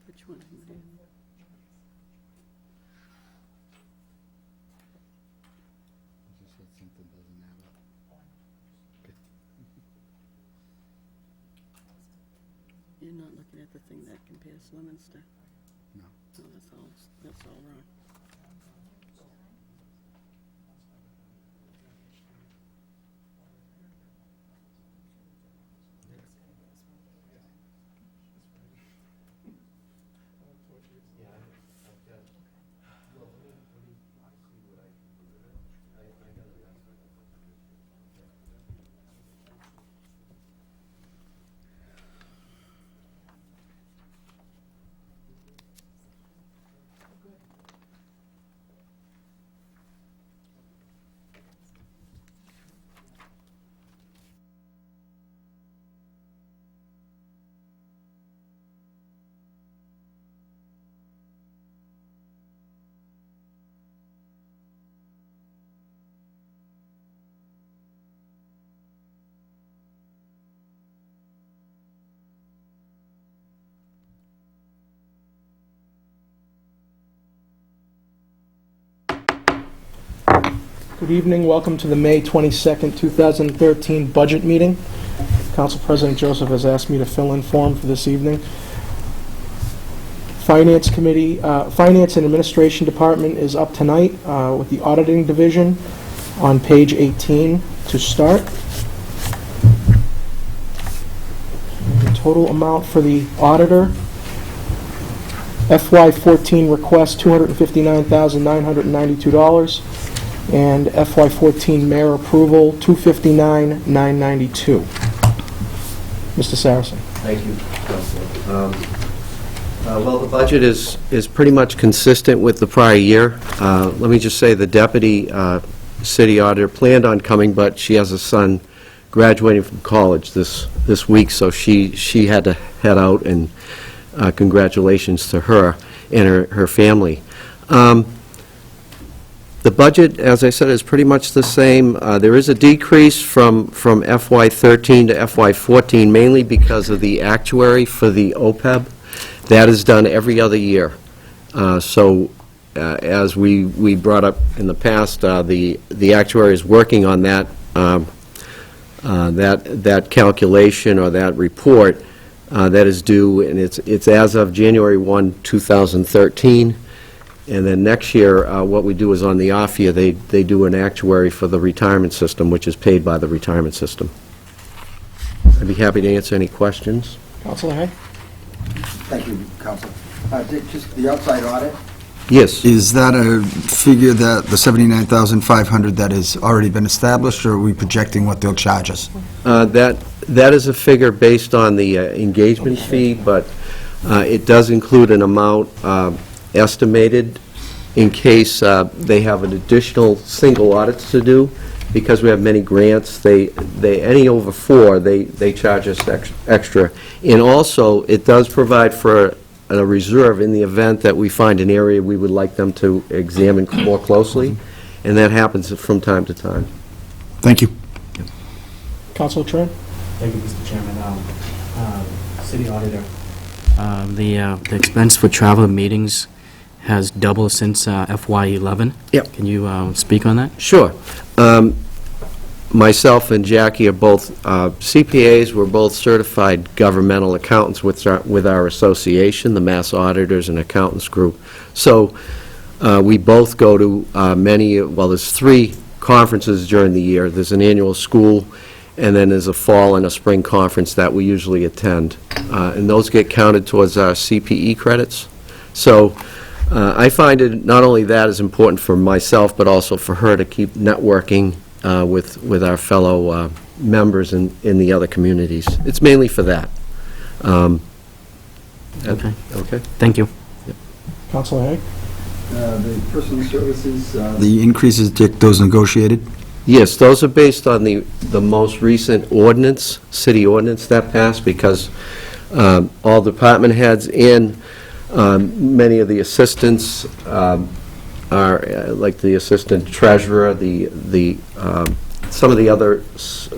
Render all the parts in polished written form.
Which one? Just said something doesn't add up. Okay. You're not looking at the thing that compares Leominster. No. No, that's all wrong. Good evening. Welcome to the May 22nd, 2013 budget meeting. Council President Joseph has asked me to fill in for him for this evening. Finance Committee, Finance and Administration Department is up tonight with the Auditing Division on page 18 to start. The total amount for the Auditor, FY14 request $259,992. And FY14 mayor approval, $259,992. Mr. Saracen. Thank you, Councilor. Well, the budget is pretty much consistent with the prior year. Let me just say the deputy city auditor planned on coming, but she has a son graduating from college this week, so she had to head out, and congratulations to her and her family. The budget, as I said, is pretty much the same. There is a decrease from FY13 to FY14, mainly because of the actuary for the OPEB. That is done every other year. As we brought up in the past, the actuary is working on that calculation or that report that is due, and it's as of January 1, 2013. And then next year, what we do is on the off year, they do an actuary for the retirement system, which is paid by the retirement system. I'd be happy to answer any questions. Councilor Hay? Thank you, Council. Dick, just the outside audit? Yes. Is that a figure that the $79,500 that has already been established, or are we projecting what they'll charge us? That is a figure based on the engagement fee, but it does include an amount estimated in case they have an additional single audits to do. Because we have many grants, they any over 4, they charge us extra. And also, it does provide for a reserve in the event that we find an area we would like them to examine more closely, and that happens from time to time. Thank you. Councilor Tran? Thank you, Mr. Chairman. City Auditor, the expense for travel and meetings has doubled since FY11. Yep. Can you speak on that? Sure. Myself and Jackie are both CPAs. We're both certified governmental accountants with our association, the Mass Auditors and Accountants Group. So we both go to there's 3 conferences during the year. There's an annual school, and then there's a fall and a spring conference that we usually attend. And those get counted towards our CPE credits. So I find it, not only that is important for myself, but also for her to keep networking with our fellow members in the other communities. It's mainly for that. Okay. Okay? Thank you. Counselor Hay? The personal services... The increases, Dick, those negotiated? Yes, those are based on the most recent ordinance, city ordinance that passed, because all department heads and many of the assistants are, like the assistant treasurer, some of the other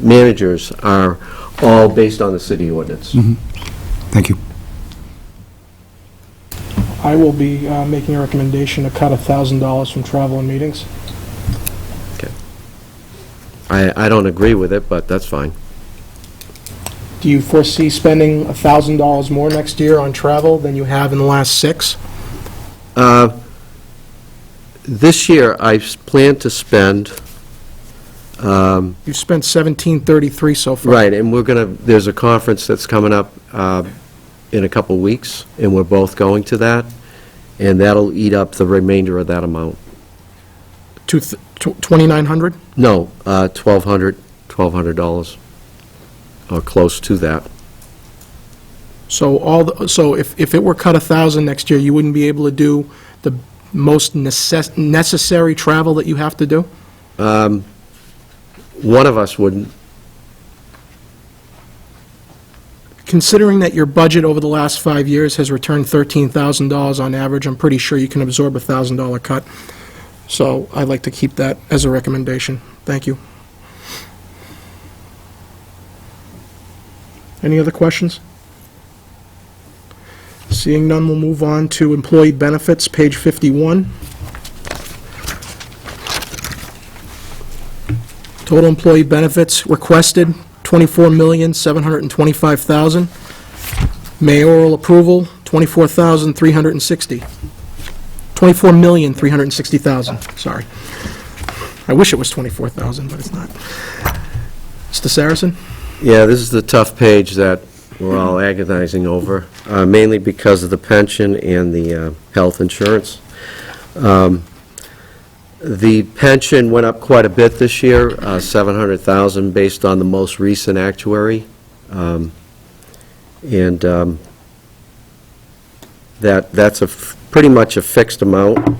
managers are all based on the city ordinance. Thank you. I will be making a recommendation to cut $1,000 from travel and meetings. I don't agree with it, but that's fine. Do you foresee spending $1,000 more next year on travel than you have in the last 6? This year, I plan to spend, You've spent $1,733 so far. right, and there's a conference that's coming up in a couple weeks, and we're both going to that, and that'll eat up the remainder of that amount. $2,900? No, $1,200, or close to that. So if it were cut 1,000 next year, you wouldn't be able to do the most necessary travel that you have to do? One of us wouldn't. Considering that your budget over the last 5 years has returned $13,000 on average, I'm pretty sure you can absorb a $1,000 cut. So I'd like to keep that as a recommendation. Thank you. Any other questions? Seeing none, we'll move on to employee benefits, page 51. Total employee benefits requested, $24,725,000. Mayoral approval, $24,360. $24,360,000, sorry. I wish it was $24,000, but it's not. Mr. Saracen? Yeah, this is the tough page that we're all agonizing over, mainly because of the pension and the health insurance. The pension went up quite a bit this year, $700,000 based on the most recent actuary. That's pretty much a fixed amount.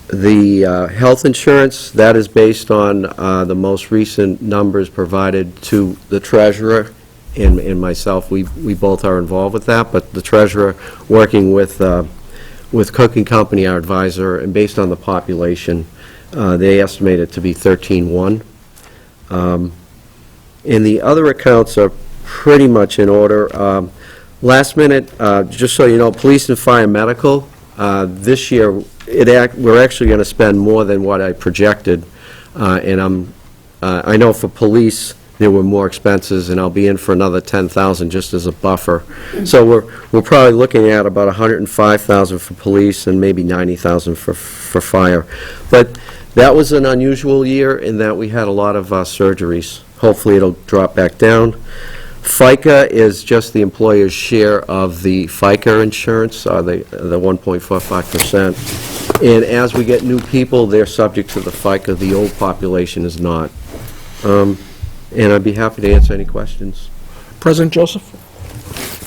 The health insurance, that is based on the most recent numbers provided to the treasurer and myself. We both are involved with that, but the treasurer working with Cook and Company, our advisor, and based on the population, they estimate it to be 13.1. And the other accounts are pretty much in order. Last minute, just so you know, police and fire medical, this year, we're actually going to spend more than what I projected, and I know for police, there were more expenses, and I'll be in for another $10,000 just as a buffer. So we're probably looking at about $105,000 for police and maybe $90,000 for fire. But that was an unusual year in that we had a lot of surgeries. Hopefully it'll drop back down. FICA is just the employer's share of the FICA insurance, the 1.45%. And as we get new people, they're subject to the FICA. The old population is not. And I'd be happy to answer any questions. President Joseph?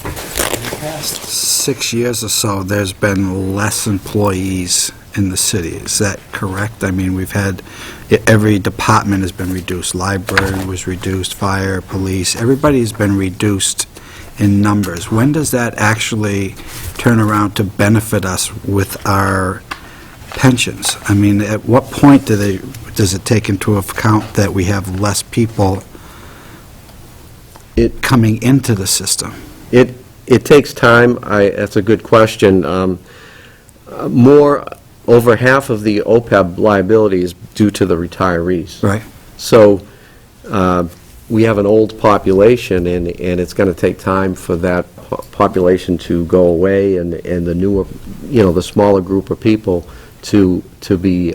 The past 6 years or so, there's been less employees in the city. Is that correct? I mean, we've had, every department has been reduced. Library was reduced, fire, police, everybody's been reduced in numbers. When does that actually turn around to benefit us with our pensions? I mean, at what point does it take into account that we have less people coming into the system? It takes time. That's a good question. Over half of the OPEB liability is due to the retirees. Right. So we have an old population, and it's going to take time for that population to go away, and the newer, the smaller group of people to be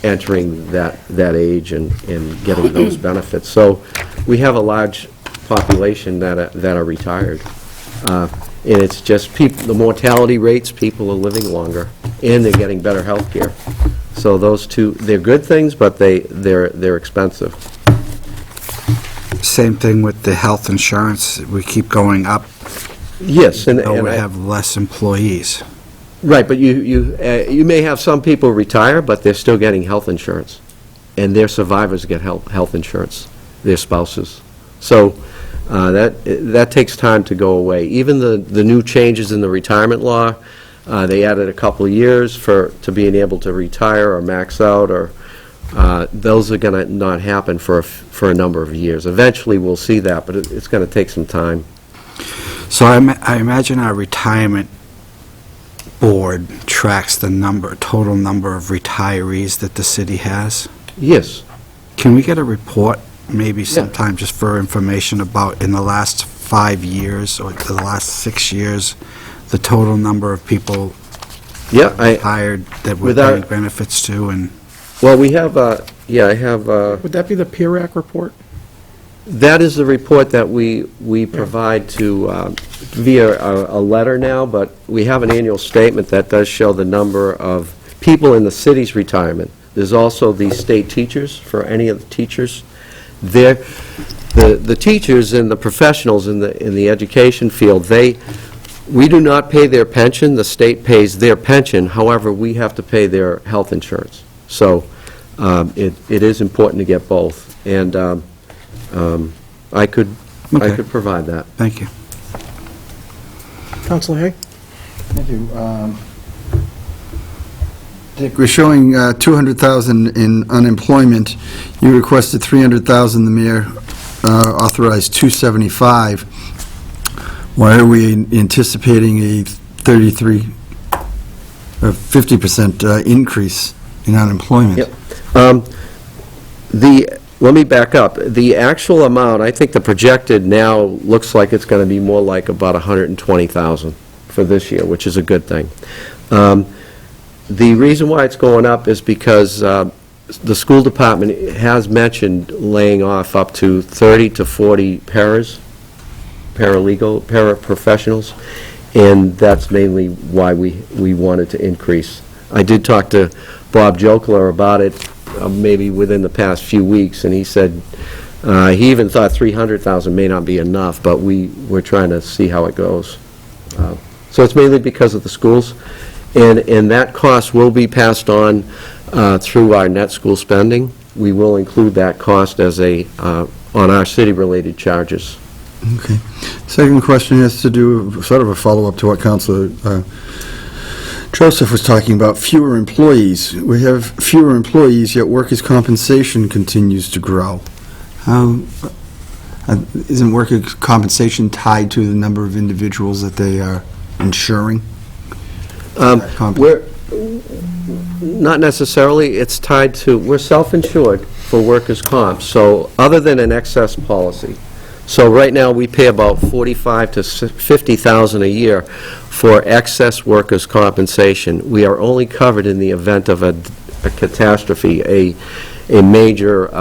entering that age and getting those benefits. So we have a large population that are retired. And it's just the mortality rates, people are living longer, and they're getting better health care. So those two, they're good things, but they're expensive. Same thing with the health insurance. We keep going up, Yes, and though we I- have less employees. right, but you may have some people retire, but they're still getting health insurance, and their survivors get health insurance, their spouses. So that takes time to go away. Even the new changes in the retirement law, they added a couple of years to being able to retire or max out, or those are going to not happen for a number of years. Eventually, we'll see that, but it's going to take some time. So I imagine our retirement board tracks the total number of retirees that the city has. Yes. Can we get a report, maybe sometime, just for information about, in the last 5 years or the last 6 years, the total number of people Yeah, hired that we're with our- paying benefits to, and well, we have, I have, Would that be the PIRAC report? that is the report that we provide to, via a letter now, but we have an annual statement that does show the number of people in the city's retirement. There's also the state teachers, for any of the teachers. The teachers and the professionals in the education field, we do not pay their pension, the state pays their pension, however, we have to pay their health insurance. So it is important to get both, and I could provide that. thank you. Counselor Hay? Thank you. Dick, we're showing 200,000 in unemployment. You requested 300,000, the mayor authorized 275. Why are we anticipating a 33, or 50% increase in unemployment? Yep. Let me back up. The actual amount, I think the projected now looks like it's going to be more like about 120,000 for this year, which is a good thing. The reason why it's going up is because the school department has mentioned laying off up to 30 to 40 paraprofessionals, and that's mainly why we wanted to increase. I did talk to Bob Jokler about it maybe within the past few weeks, and he said he even thought 300,000 may not be enough, but we're trying to see how it goes. So it's mainly because of the schools, and that cost will be passed on through our net school spending. We will include that cost as on our city-related charges. Okay. Second question has to do, sort of a follow-up to what Councilor Joseph was talking about, fewer employees. We have fewer employees, yet workers' compensation continues to grow. How, isn't workers' compensation tied to the number of individuals that they are insuring? We're, not necessarily, it's tied to, we're self-insured for workers' comp, so other than an excess policy. So right now, we pay about $45,000 to $50,000 a year for excess workers' compensation. We are only covered in the event of a catastrophe, a major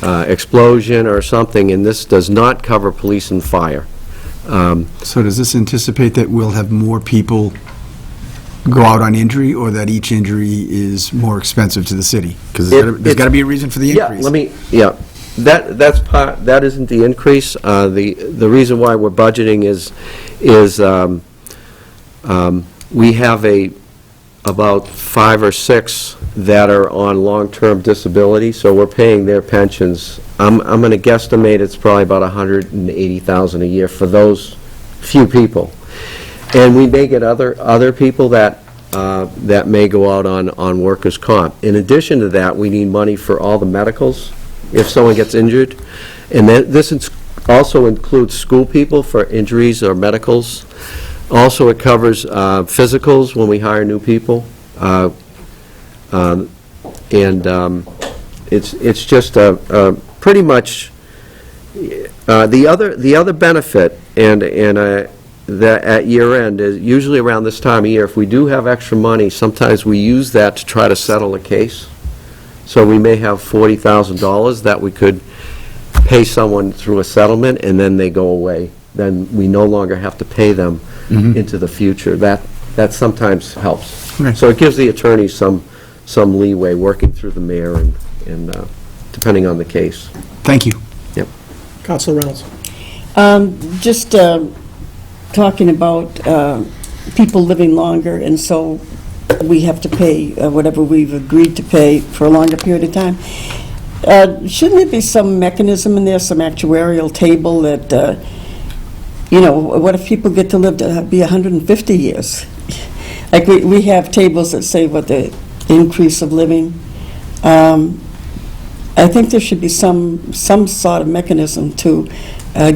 explosion or something, and this does not cover police and fire. So does this anticipate that we'll have more people go out on injury, or that each injury is more expensive to the city? Because there's got to be a reason for the increase. That isn't the increase. The reason why we're budgeting is we have about 5 or 6 that are on long-term disability, so we're paying their pensions. I'm going to guesstimate it's probably about $180,000 a year for those few people. And we may get other people that may go out on workers' comp. In addition to that, we need money for all the medicals if someone gets injured. And this also includes school people for injuries or medicals. Also, it covers physicals when we hire new people. It's just pretty much the other benefit, and that at year end is usually around this time of year. If we do have extra money, sometimes we use that to try to settle a case. So we may have $40,000 that we could pay someone through a settlement, and then they go away. then we no longer have to pay them into the future. That sometimes helps. Okay. So it gives the attorneys some leeway working through the mayor and depending on the case. Thank you. Counselor Reynolds. Just talking about people living longer, and so we have to pay whatever we've agreed to pay for a longer period of time. Shouldn't there be some mechanism in there, some actuarial table that, what if people get to live to be 150 years? Like, we have tables that say what the increase of living. I think there should be some sort of mechanism to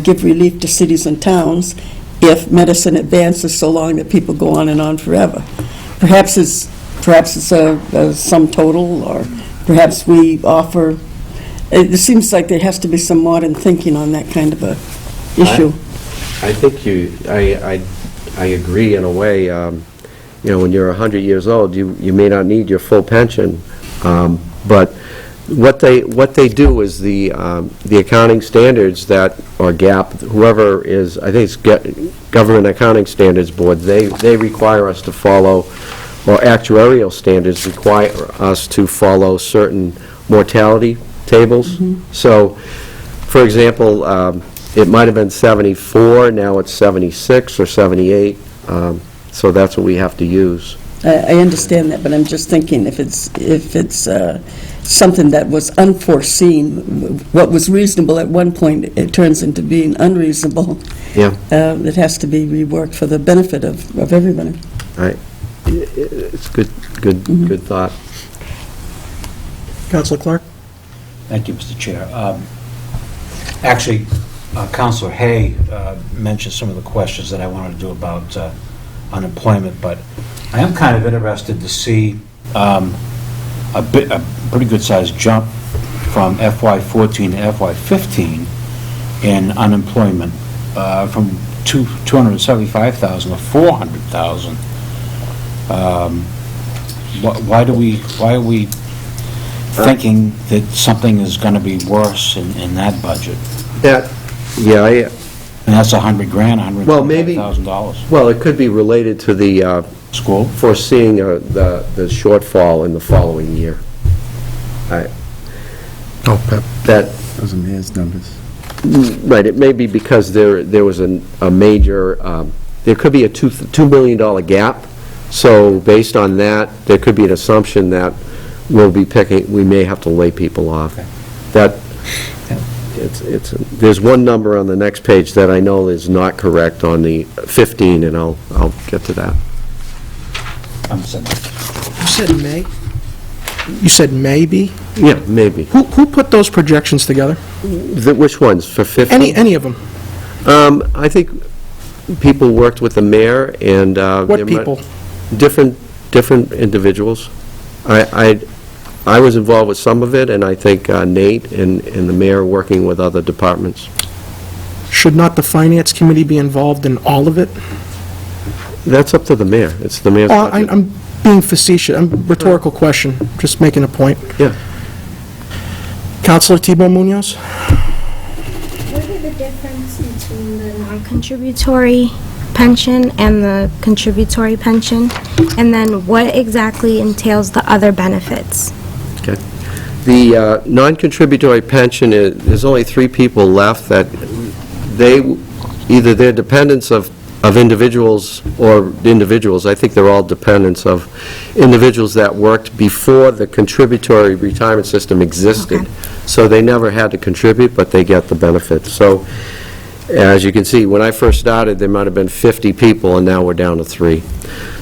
give relief to cities and towns if medicine advances so long that people go on and on forever. Perhaps it's a sum total, or perhaps we offer. It seems like there has to be some modern thinking on that kind of a issue. I think I agree in a way. When you're 100 years old, you may not need your full pension, but what they do is the accounting standards or GAAP, whoever is, I think it's Government Accounting Standards Board, they require us to follow, or actuarial standards require us to follow certain mortality tables. So, for example, it might have been 74, now it's 76 or 78, so that's what we have to use. I understand that, but I'm just thinking if it's something that was unforeseen, what was reasonable at one point, it turns into being unreasonable. Yeah. It has to be reworked for the benefit of everybody. Right. It's good thought. Counselor Clark. Thank you, Mr. Chair. Actually, Counselor Hay mentioned some of the questions that I wanted to do about unemployment, but I am kind of interested to see a pretty good-sized jump from FY14 to FY15 in unemployment, from 275,000 to 400,000. Why are we thinking that something is going to be worse in that budget? And that's $100,000, Well, maybe- $100,000. Well, it could be related to the School? foreseeing the shortfall in the following year. Oh, Pep. Those are mayor's numbers. Right, it may be because there was a major, there could be a $2 million gap, so based on that, there could be an assumption that we may have to lay people off. Okay. There's one number on the next page that I know is not correct on the 15, and I'll get to that. I'm sorry. You said may? You said maybe? Yeah, maybe. Who put those projections together? Which ones, for 15? Any of them? I think people worked with the mayor and... What people? Different individuals. I was involved with some of it, and I think Nate and the mayor working with other departments. Should not the Finance Committee be involved in all of it? That's up to the mayor. It's the mayor's Oh, budget. I'm being facetious. Rhetorical question, just making a point. Yeah. Counselor Thibault Munoz? What are the difference between the non-contributory pension and the contributory pension? And then what exactly entails the other benefits? Okay. The non-contributory pension, there's only 3 people left that either they're dependents of individuals or individuals. I think they're all dependents of individuals that worked before the contributory retirement system existed. Okay. So they never had to contribute, but they get the benefits. So as you can see, when I first started, there might have been 50 people, and now we're down to 3.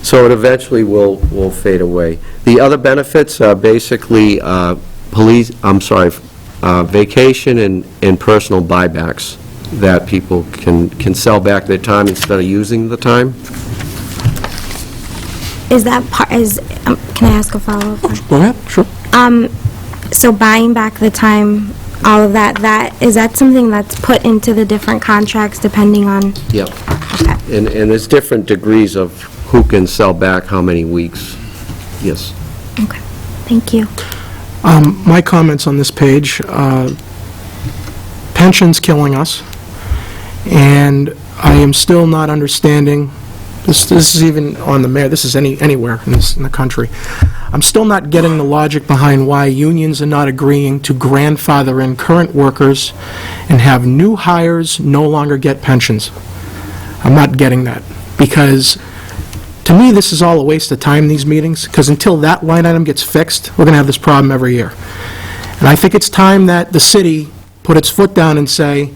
So it eventually will fade away. The other benefits are basically vacation and personal buybacks that people can sell back their time instead of using the time. Is that can I ask a follow-up question? Go ahead, sure. So buying back the time, all of that, is that something that's put into the different contracts depending on? Yep. Okay. And there's different degrees of who can sell back how many weeks. Yes. Okay, thank you. My comments on this page, pension's killing us, and I am still not understanding, this is even on the mayor, this is anywhere in the country. I'm still not getting the logic behind why unions are not agreeing to grandfather in current workers and have new hires no longer get pensions. I'm not getting that, because to me, this is all a waste of time, these meetings, because until that line item gets fixed, we're going to have this problem every year. And I think it's time that the city put its foot down and say,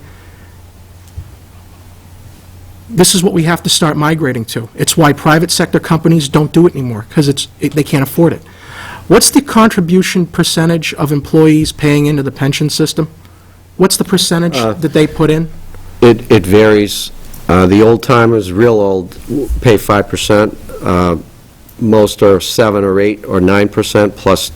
this is what we have to start migrating to. It's why private sector companies don't do it anymore, because they can't afford it. What's the contribution percentage of employees paying into the pension system? What's the percentage that they put in? It varies. The old-timers, real old, pay 5%. Most are 7 or 8 or 9% plus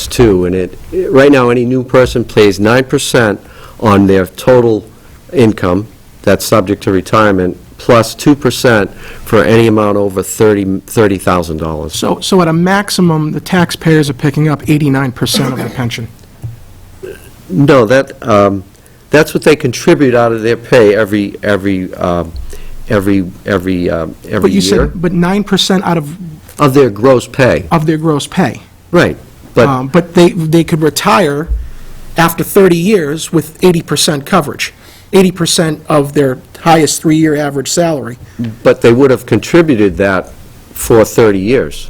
2. And right now, any new person pays 9% on their total income that's subject to retirement, plus 2% for any amount over $30,000. So at a maximum, the taxpayers are picking up 89% of their pension. No, that's what they contribute out of their pay every But you year. said, but 9% out Of their gross pay. of their gross pay. Right. But But they could retire after 30 years with 80% coverage, 80% of their highest 3-year average salary. but they would have contributed that for 30 years.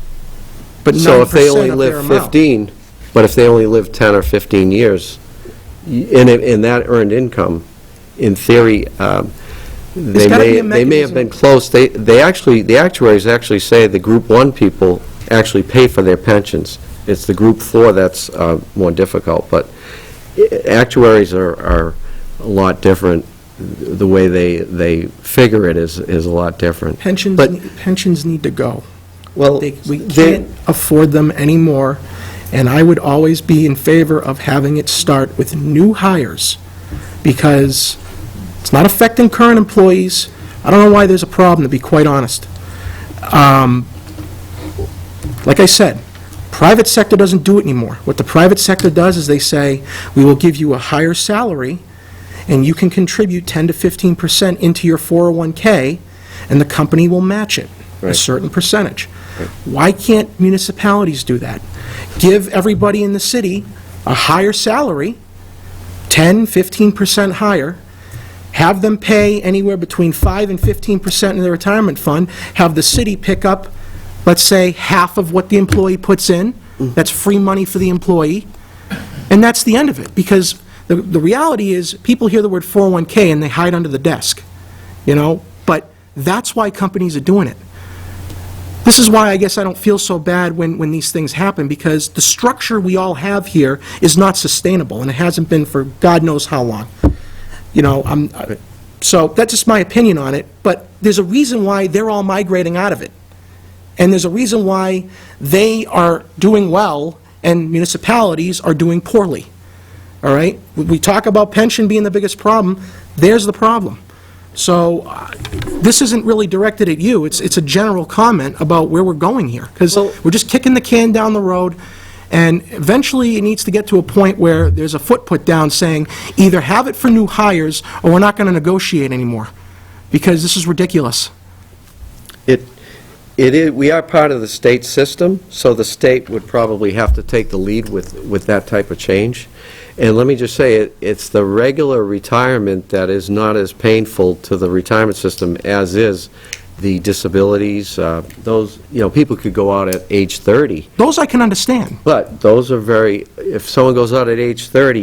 But So if they 9% only of their live amount. 15, but if they only live 10 or 15 years, in that earned income, in theory, they gotta be a may have mechanism. been close. The actuaries actually say the Group 1 people actually pay for their pensions. It's the Group 4 that's more difficult, but actuaries are a lot different. The way they figure it is a lot different. Pensions need to go. Well, We can't afford them anymore, and I would always be in favor of having it start with new hires, because it's not affecting current employees. I don't know why there's a problem, to be quite honest. Like I said, private sector doesn't do it anymore. What the private sector does is they say, we will give you a higher salary, and you can contribute 10 to 15% into your 401K, and the company will match it, a Right. certain percentage. Why can't municipalities do that? Give everybody in the city a higher salary, 10, 15% higher, have them pay anywhere between 5 and 15% in their retirement fund, have the city pick up, let's say, half of what the employee puts in, that's free money for the employee, and that's the end of it, because the reality is, people hear the word 401K and they hide under the desk, but that's why companies are doing it. This is why I guess I don't feel so bad when these things happen, because the structure we all have here is not sustainable, and it hasn't been for God knows how long. So that's just my opinion on it, but there's a reason why they're all migrating out of it. And there's a reason why they are doing well and municipalities are doing poorly. All right? We talk about pension being the biggest problem. There's the problem. So this isn't really directed at you. It's a general comment about where we're going here, because we're just kicking the can down the road, and eventually it needs to get to a point where there's a foot put down saying, either have it for new hires or we're not going to negotiate anymore, because this is ridiculous. We are part of the state system, so the state would probably have to take the lead with that type of change. And let me just say, it's the regular retirement that is not as painful to the retirement system as is the disabilities. Those, people could go out at age 30. Those I can understand. But those are if someone goes out at age 30,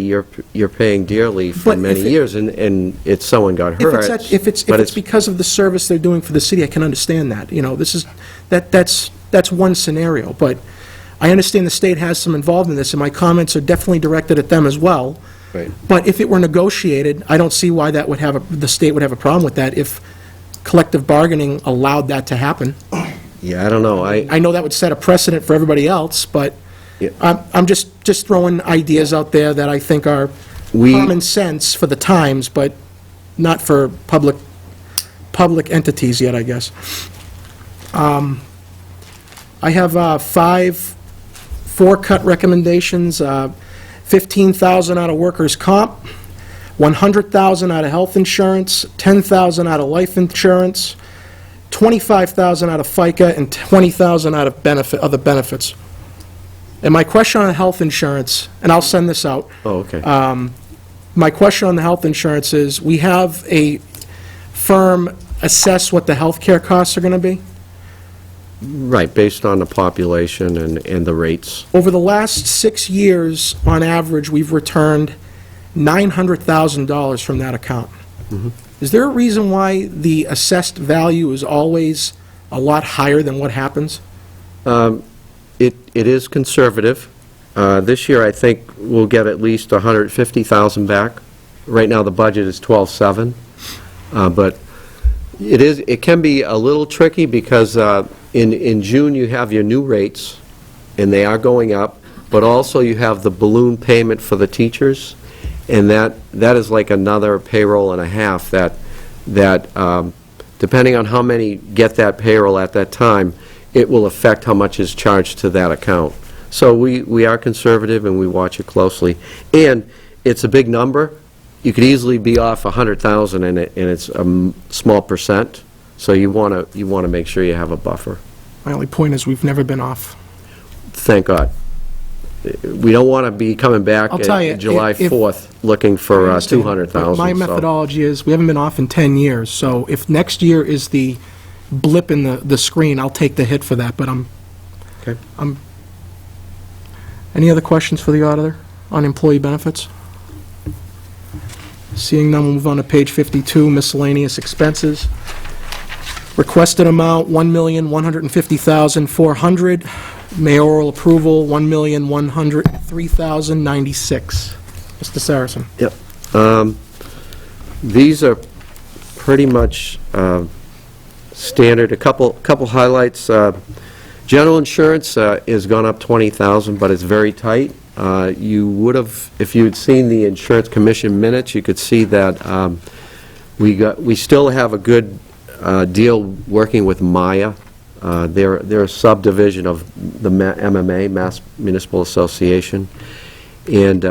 you're paying dearly for But many years, and someone got hurt. If it's because of the service they're doing for the city, I can understand that. That's one scenario, but I understand the state has some involved in this, and my comments are definitely directed at them as well. Right. But if it were negotiated, I don't see why the state would have a problem with that if collective bargaining allowed that to happen. Yeah, I don't know. I know that would set a precedent for everybody else, but Yeah. I'm just throwing ideas out there that I think are common sense for the times, but not for public entities yet, I guess. I have 4 cut recommendations, $15,000 out of workers' comp, $100,000 out of health insurance, $10,000 out of life insurance, $25,000 out of FICA, and $20,000 out of other benefits. And my question on health insurance, and I'll send this out. Oh, okay. My question on the health insurance is, we have a firm assess what the health care costs are going to be. Right, based on the population and the rates. Over the last 6 years, on average, we've returned $900,000 from that account. Is there a reason why the assessed value is always a lot higher than what happens? It is conservative. This year, I think we'll get at least $150,000 back. Right now, the budget is $12.7, but it can be a little tricky because in June, you have your new rates, and they are going up, but also you have the balloon payment for the teachers, and that is like another payroll and a half that depending on how many get that payroll at that time, it will affect how much is charged to that account. So we are conservative, and we watch it closely. And it's a big number. You could easily be off 100,000, and it's a small percent. So you want to make sure you have a buffer. My only point is, we've never been off. Thank God. We don't want to be coming back I'll tell you, at July if- 4th looking for 200,000. My so. methodology is, we haven't been off in 10 years, so if next year is the blip in the screen, I'll take the hit for that, but Okay. Any other questions for the auditor on employee benefits? Seeing none, we'll move on to page 52, miscellaneous expenses. Requested amount, $1,150,400. Mayoral approval, $1,103,096. Mr. Saracen. Yep. These are pretty much standard. A couple highlights. General insurance has gone up $20,000, but it's very tight. You would have, if you had seen the insurance commission minutes, you could see that we still have a good deal working with Maya. They're a subdivision of the MMA, Mass Municipal Association, and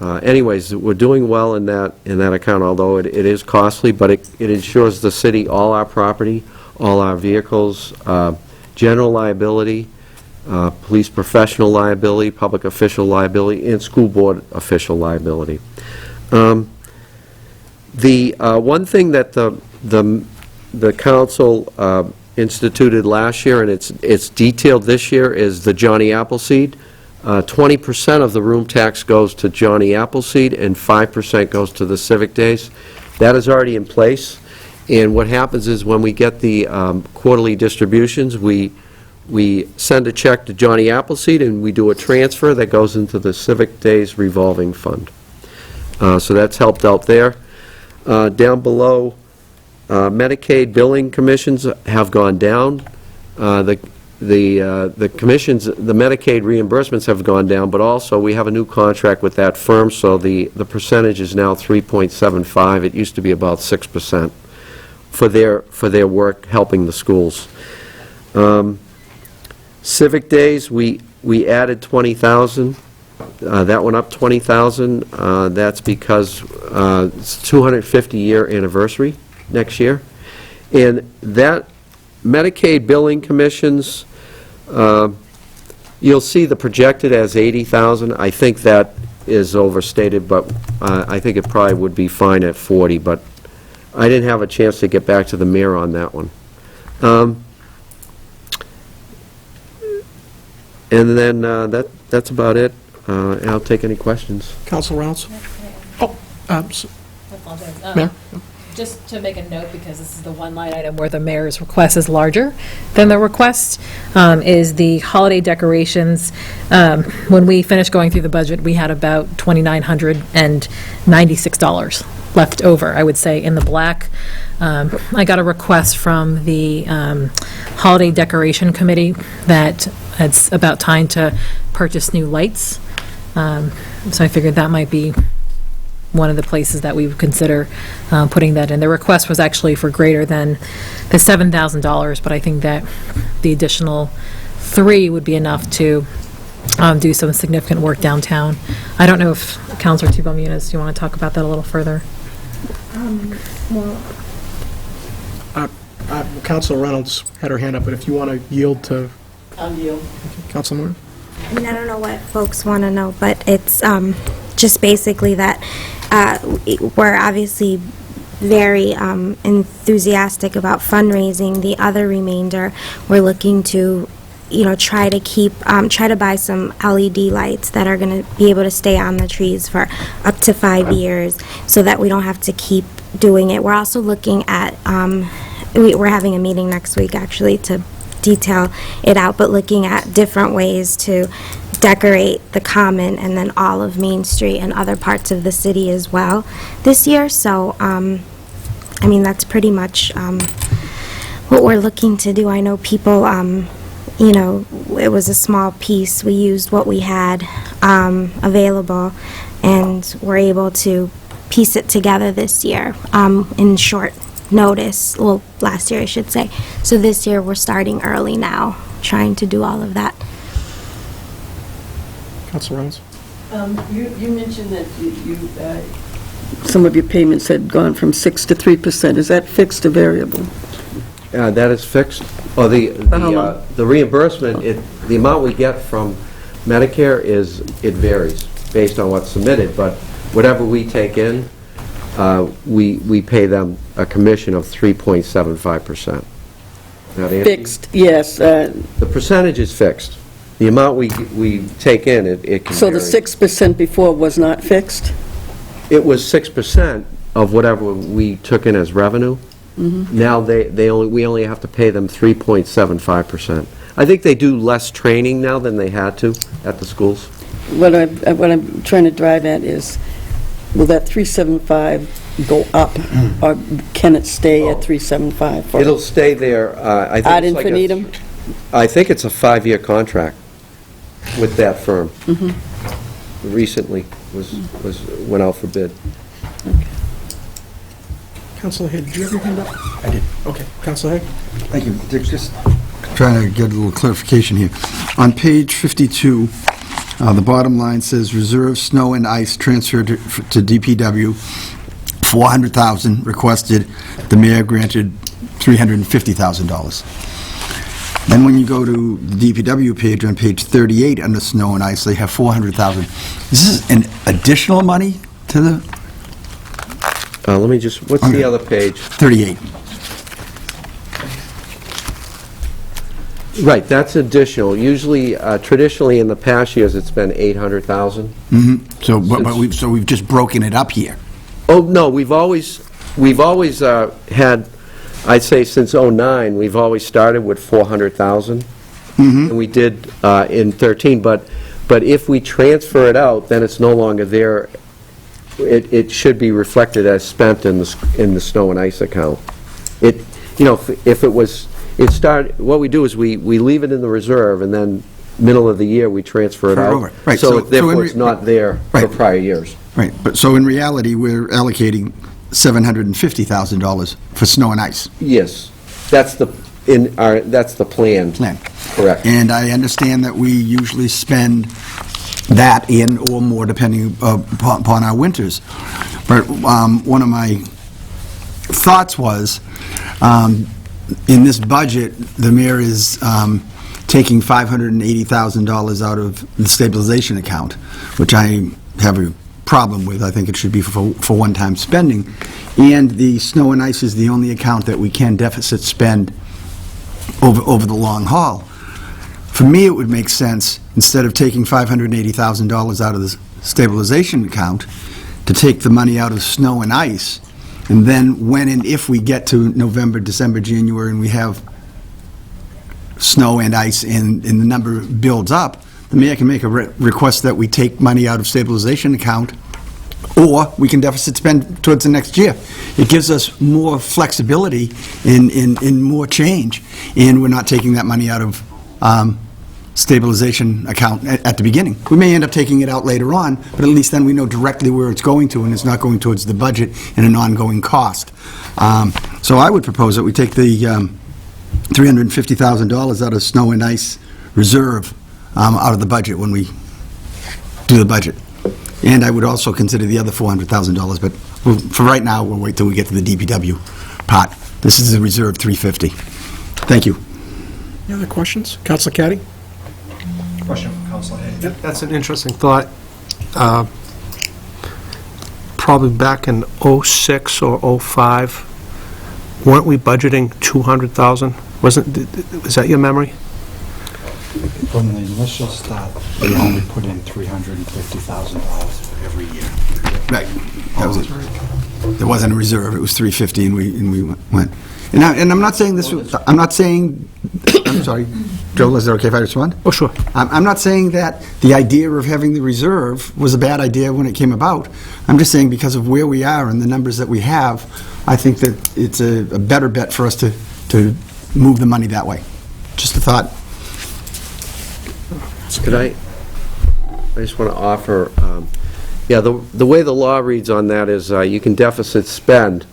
anyways, we're doing well in that account. Although it is costly, but it insures the city all our property, all our vehicles, general liability, police professional liability, public official liability, and school board official liability. The one thing that the council instituted last year, and it's detailed this year, is the Johnny Appleseed. 20% of the room tax goes to Johnny Appleseed, and 5% goes to the Civic Days. That is already in place, and what happens is when we get the quarterly distributions, we send a check to Johnny Appleseed, and we do a transfer that goes into the Civic Days revolving fund. So that's helped out there. Down below, Medicaid billing commissions have gone down. The commissions, the Medicaid reimbursements have gone down, but also we have a new contract with that firm, so the percentage is now 3.75. It used to be about 6% for their work helping the schools. Civic Days, we added 20,000. That went up 20,000. That's because it's 250-year anniversary next year. And that Medicaid billing commissions, you'll see the projected as 80,000. I think that is overstated, but I think it probably would be fine at 40, but I didn't have a chance to get back to the mayor on that one. And then that's about it. And I'll take any questions. Council Reynolds? Oh, I apologize. Mayor? Just to make a note, because this is the one line item where the mayor's request is larger than the request, is the holiday decorations. When we finished going through the budget, we had about $2,996 left over, I would say, in the black. I got a request from the Holiday Decoration Committee that it's about time to purchase new lights. So I figured that might be one of the places that we would consider putting that in. The request was actually for greater than the $7,000, but I think that the additional $3 would be enough to do some significant work downtown. I don't know if Counselor Tebow Muniz, you want to talk about that a little further? Well, Counselor Reynolds had her hand up, but if you want to yield to I'll yield. Counselor Moore? I mean, I don't know what folks want to know, but it's just basically that we're obviously very enthusiastic about fundraising. The other remainder, we're looking to, try to buy some LED lights that are going to be able to stay on the trees for up to 5 years so that we don't have to keep doing it. We're also looking at, we're having a meeting next week, actually, to detail it out, but looking at different ways to decorate the Common and then all of Main Street and other parts of the city as well this year. So, I mean, that's pretty much what we're looking to do. I know people, it was a small piece. We used what we had available, and we're able to piece it together this year in short notice. Well, last year, I should say. So this year, we're starting early now, trying to do all of that. Counselor Reynolds? You mentioned that some of your payments had gone from 6 to 3%. Is that fixed or variable? That is fixed. Or the reimbursement, the amount we get from Medicare it varies based on what's submitted, but whatever we take in, we pay them a commission of 3.75%. Fixed, yes. The percentage is fixed. The amount we take in, it can So vary. the 6% before was not fixed? It was 6% of whatever we took in as revenue. Now we only have to pay them 3.75%. I think they do less training now than they had to at the schools. What I'm trying to drive at is, will that 375 go up, or can it stay at 375? It'll stay there, I think Ad it's like infinitum? I think it's a 5-year contract with that firm. Recently went out for bid. Counselor Haig, did you have your hand up? I did. Okay. Counselor Haig? Thank you. Dick, just trying to get a little clarification here. On page 52, the bottom line says, reserve snow and ice transferred to DPW, $400,000 requested. The mayor granted $350,000. Then when you go to the DPW page, on page 38, under snow and ice, they have $400,000. Is this an additional money to the Let me just, what's the other page? 38? Right, that's additional. Usually, traditionally, in the past years, it's been 800,000. So, but we've just broken it up here. Oh, no, we've always had, I'd say since '09, we've always started with 400,000. And we did in '13, but if we transfer it out, then it's no longer there. It should be reflected as spent in the snow and ice account. If it was, what we do is we leave it in the reserve, and then middle of the year, we transfer it out. Right. So therefore, it's not there for prior years. Right, but so in reality, we're allocating $750,000 for snow and ice. Yes, that's the plan. Correct. And I understand that we usually spend that in or more depending upon our winters. But one of my thoughts was, in this budget, the mayor is taking $580,000 out of the stabilization account, which I have a problem with. I think it should be for one-time spending. And the snow and ice is the only account that we can deficit spend over the long haul. For me, it would make sense, instead of taking $580,000 out of the stabilization account, to take the money out of snow and ice, and then when and if we get to November, December, January, and we have snow and ice and the number builds up, the mayor can make a request that we take money out of stabilization account, or we can deficit spend towards the next year. It gives us more flexibility in more change, and we're not taking that money out of stabilization account at the beginning. We may end up taking it out later on, but at least then we know directly where it's going to, and it's not going towards the budget and an ongoing cost. So I would propose that we take the $350,000 out of snow and ice reserve out of the budget when we do the budget. And I would also consider the other $400,000, but for right now, we'll wait till we get to the DPW part. This is the reserve 350. Thank you. Any other questions? Councilor Caddy? Question for Councilor Hay. That's an interesting thought. Probably back in '06 or '05, weren't we budgeting 200,000? Is that your memory? From the initial start, we only put in $350,000 every year. Right. That was it. There wasn't a reserve, it was 350, and we went. And I'm not saying this, I'm not saying, I'm sorry, Joe, is it okay if I respond? Oh, sure. I'm not saying that the idea of having the reserve was a bad idea when it came about. I'm just saying because of where we are and the numbers that we have, I think that it's a better bet for us to move the money that way. Just a thought. Could I just want to offer, the way the law reads on that is you can deficit spend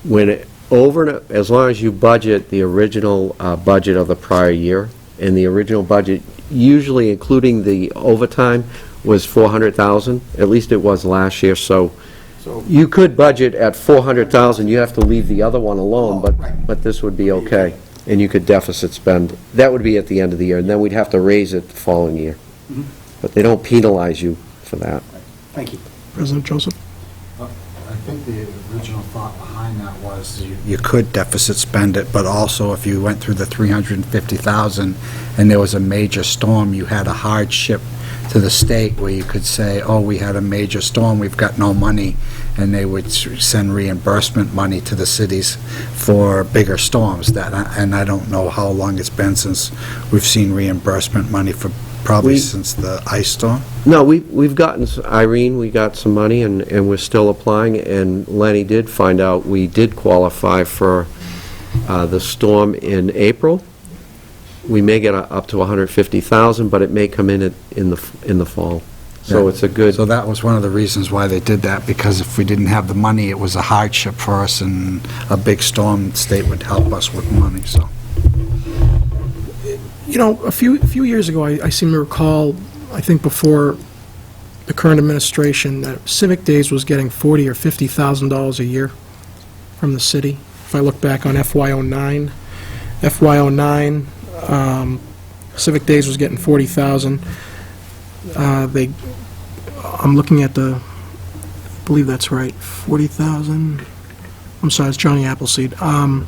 when as long as you budget the original budget of the prior year, and the original budget, usually including the overtime, was 400,000. At least it was last year. So you could budget at 400,000. You have to leave the other one alone, but this would be okay, and you could deficit spend. That would be at the end of the year, and then we'd have to raise it the following year. But they don't penalize you for that. Thank you. President Joseph? I think the original thought behind that was you could deficit spend it, but also if you went through the 350,000 and there was a major storm, you had a hardship to the state where you could say, oh, we had a major storm, we've got no money, and they would send reimbursement money to the cities for bigger storms. And I don't know how long it's been since we've seen reimbursement money for probably since the ice storm. No, we've gotten, Irene, we got some money, and we're still applying, and Lenny did find out we did qualify for the storm in April. We may get up to 150,000, but it may come in the fall. So it's a good... So that was one of the reasons why they did that, because if we didn't have the money, it was a hardship for us, and a big storm, the state would help us with money, so. You know, a few years ago, I seem to recall, I think before the current administration, that Civic Days was getting $40,000 or $50,000 a year from the city. If I look back on FY09, Civic Days was getting $40,000. I'm looking at I believe that's right, 40,000. I'm sorry, it's Johnny Appleseed. About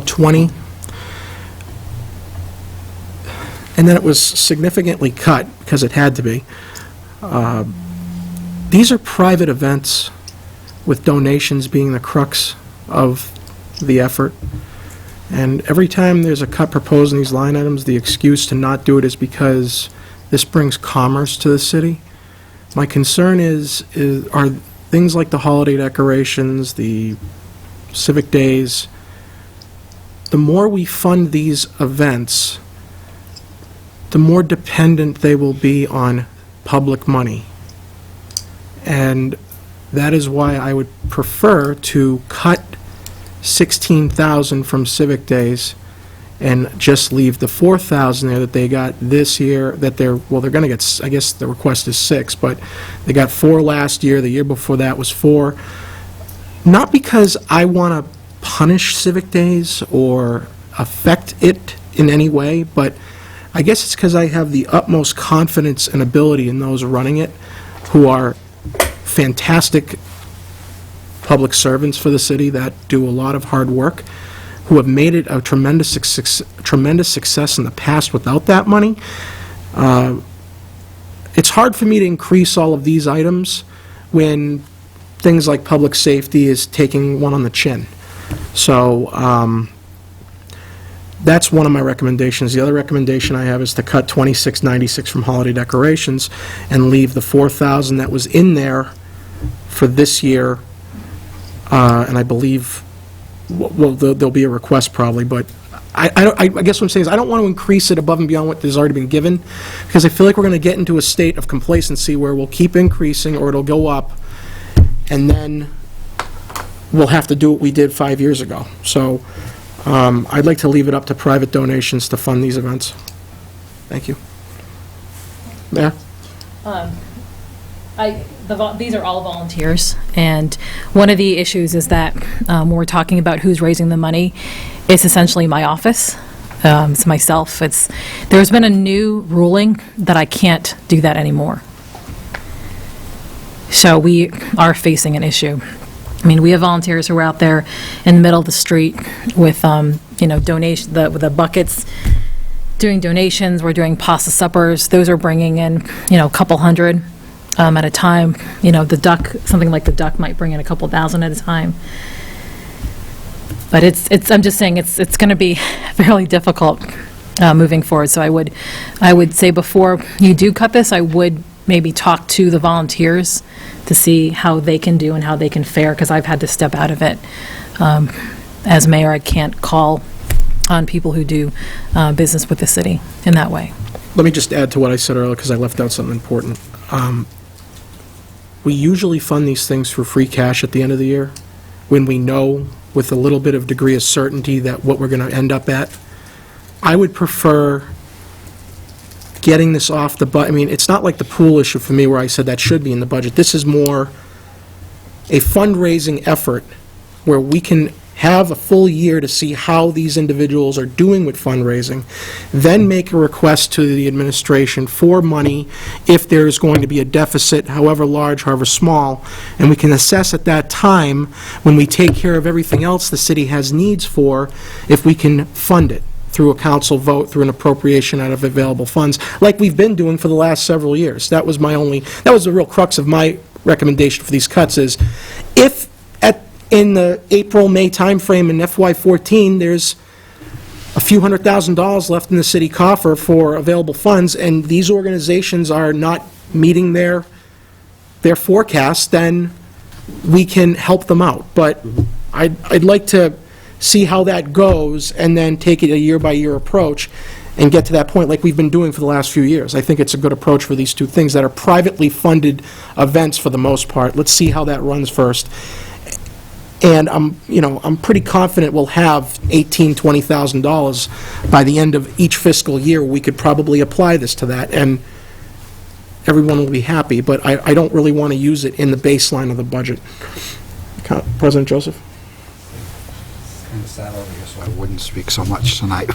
20. And then it was significantly cut, because it had to be. These are private events, with donations being the crux of the effort. And every time there's a cut proposed in these line items, the excuse to not do it is because this brings commerce to the city. My concern are things like the holiday decorations, the Civic Days. The more we fund these events, the more dependent they will be on public money. And that is why I would prefer to cut 16,000 from Civic Days and just leave the 4,000 there that they got this year, that they're going to get, I guess the request is 6, but they got 4 last year, the year before that was 4. Not because I want to punish Civic Days or affect it in any way, but I guess it's because I have the utmost confidence and ability in those running it, who are fantastic public servants for the city that do a lot of hard work, who have made it a tremendous success in the past without that money. It's hard for me to increase all of these items when things like public safety is taking one on the chin. So that's one of my recommendations. The other recommendation I have is to cut 2696 from holiday decorations and leave the 4,000 that was in there for this year. And I believe, well, there'll be a request probably, but I guess what I'm saying is I don't want to increase it above and beyond what has already been given, because I feel like we're going to get into a state of complacency where we'll keep increasing or it'll go up, and then we'll have to do what we did 5 years ago. So I'd like to leave it up to private donations to fund these events. Thank you. Mayor? These are all volunteers, and one of the issues is that when we're talking about who's raising the money, it's essentially my office. It's myself. There's been a new ruling that I can't do that anymore. So we are facing an issue. I mean, we have volunteers who are out there in the middle of the street with, donation, with the buckets, doing donations. We're doing pasta suppers. Those are bringing in, a couple hundred at a time. The duck, something like the duck might bring in a couple thousand at a time. But I'm just saying, it's going to be fairly difficult moving forward. So I would say before you do cut this, I would maybe talk to the volunteers to see how they can do and how they can fare, because I've had to step out of it. As mayor, I can't call on people who do business with the city in that way. Let me just add to what I said earlier, because I left out something important. We usually fund these things for free cash at the end of the year, when we know with a little bit of degree of certainty that what we're going to end up at. I would prefer getting this off the budget. I mean, it's not like the pool issue for me where I said that should be in the budget. This is more a fundraising effort where we can have a full year to see how these individuals are doing with fundraising, then make a request to the administration for money if there's going to be a deficit, however large, however small, and we can assess at that time, when we take care of everything else the city has needs for, if we can fund it through a council vote, through an appropriation out of available funds, like we've been doing for the last several years. That was the real crux of my recommendation for these cuts, is if in the April-May timeframe in FY14, there's a few $100,000 left in the city coffer for available funds, and these organizations are not meeting their forecast, then we can help them out. But I'd like to see how that goes, and then take it a year-by-year approach, and get to that point like we've been doing for the last few years. I think it's a good approach for these two things that are privately funded events for the most part. Let's see how that runs first. And I'm pretty confident we'll have $18,000, $20,000 by the end of each fiscal year. We could probably apply this to that, and everyone will be happy, but I don't really want to use it in the baseline of the budget. President Joseph? Kind of sat over here, so I wouldn't speak so much tonight.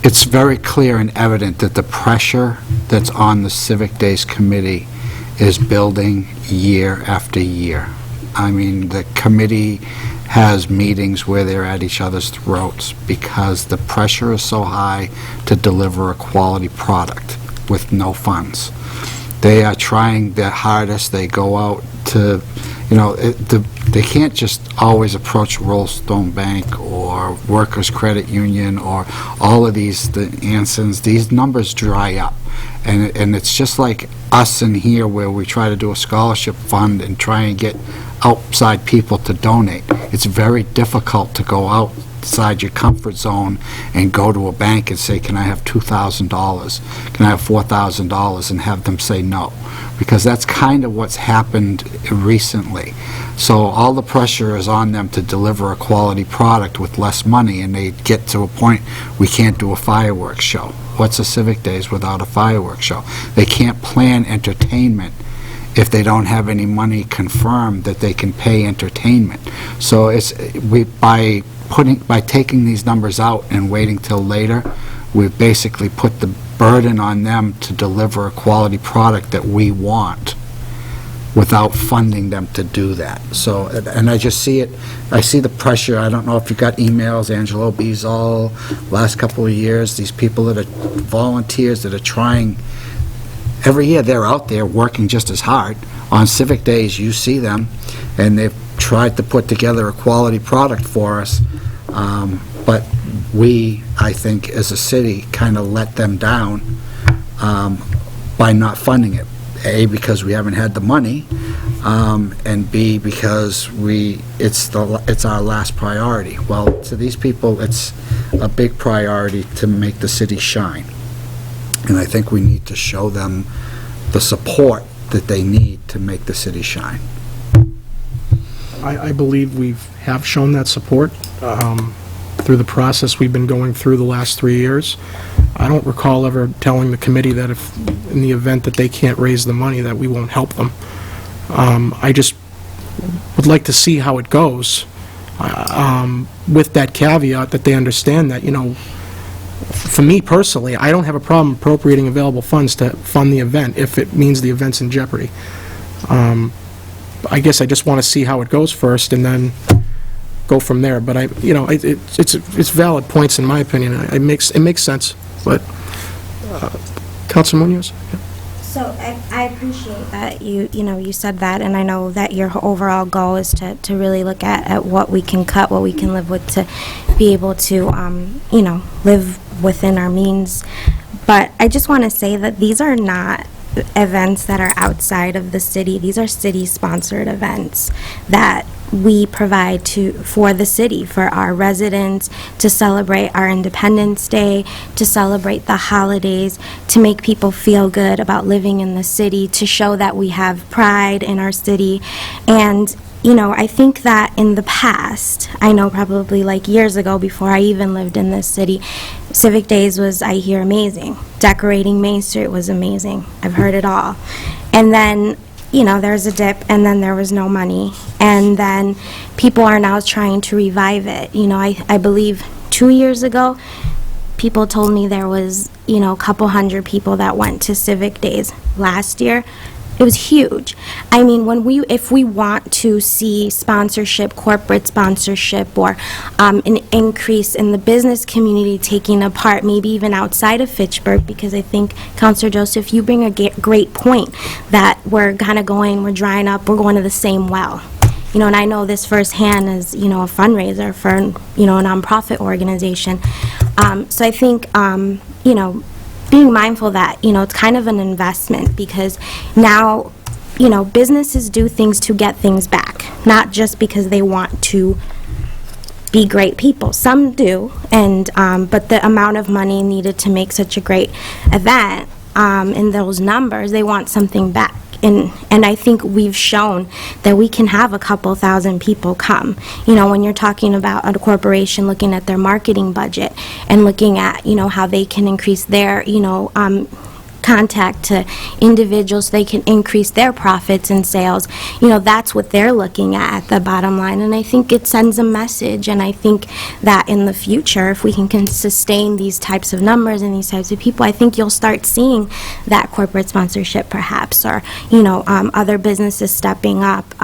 It's very clear and evident that the pressure that's on the Civic Days Committee is building year after year. I mean, the committee has meetings where they're at each other's throats because the pressure is so high to deliver a quality product with no funds. They are trying their hardest. They go out to, they can't just always approach Rollstone Bank or Workers Credit Union or all of these, the Ansons. These numbers dry up. And it's just like us in here where we try to do a scholarship fund and try and get outside people to donate. It's very difficult to go outside your comfort zone and go to a bank and say, can I have $2,000? Can I have $4,000? And have them say no. Because that's kind of what's happened recently. So all the pressure is on them to deliver a quality product with less money, and they get to a point, we can't do a fireworks show. What's a Civic Days without a fireworks show? They can't plan entertainment if they don't have any money confirmed that they can pay entertainment. So by taking these numbers out and waiting till later, we've basically put the burden on them to deliver a quality product that we want without funding them to do that. So, and I just see it, I see the pressure. I don't know if you've got emails, Angelo Bezal, last couple of years, these people that are volunteers that are trying, every year they're out there working just as hard. On Civic Days, you see them, and they've tried to put together a quality product for us, but we, I think, as a city, kind of let them down by not funding it. A, because we haven't had the money, and B, because it's our last priority. Well, to these people, it's a big priority to make the city shine. And I think we need to show them the support that they need to make the city shine. I believe we have shown that support. through the process we've been going through the last 3 years. I don't recall ever telling the committee that if, in the event that they can't raise the money, that we won't help them. I just would like to see how it goes, with that caveat that they understand that, for me personally, I don't have a problem appropriating available funds to fund the event if it means the event's in jeopardy. I guess I just want to see how it goes first and then go from there. But it's valid points in my opinion. It makes sense. But Councilor Munoz? Yeah. So I appreciate that you said that, and I know that your overall goal is to really look at what we can cut, what we can live with, to be able to live within our means. But I just want to say that these are not events that are outside of the city. These are city-sponsored events that we provide for the city, for our residents, to celebrate our Independence Day, to celebrate the holidays, to make people feel good about living in the city, to show that we have pride in our city. And I think that in the past, I know probably like years ago before I even lived in this city, Civic Days was, I hear, amazing. Decorating Main Street was amazing. I've heard it all. And then, there's a dip, and then there was no money. And then people are now trying to revive it. I believe 2 years ago, people told me there was, a couple hundred people that went to Civic Days. Last year, it was huge. I mean, if we want to see sponsorship, corporate sponsorship, or an increase in the business community taking a part, maybe even outside of Fitchburg, because I think, Councilor Joseph, you bring a great point that we're kind of we're drying up, we're going to the same well. And I know this firsthand as, a fundraiser for, a nonprofit organization. So I think, being mindful that, it's kind of an investment, because now, businesses do things to get things back, not just because they want to be great people. Some do, and but the amount of money needed to make such a great event, in those numbers, they want something back. And I think we've shown that we can have a couple thousand people come. When you're talking about a corporation looking at their marketing budget and looking at, how they can increase their, contact to individuals, they can increase their profits and sales. That's what they're looking at the bottom line. And I think it sends a message. And I think that in the future, if we can sustain these types of numbers and these types of people, I think you'll start seeing that corporate sponsorship perhaps, or, other businesses stepping up.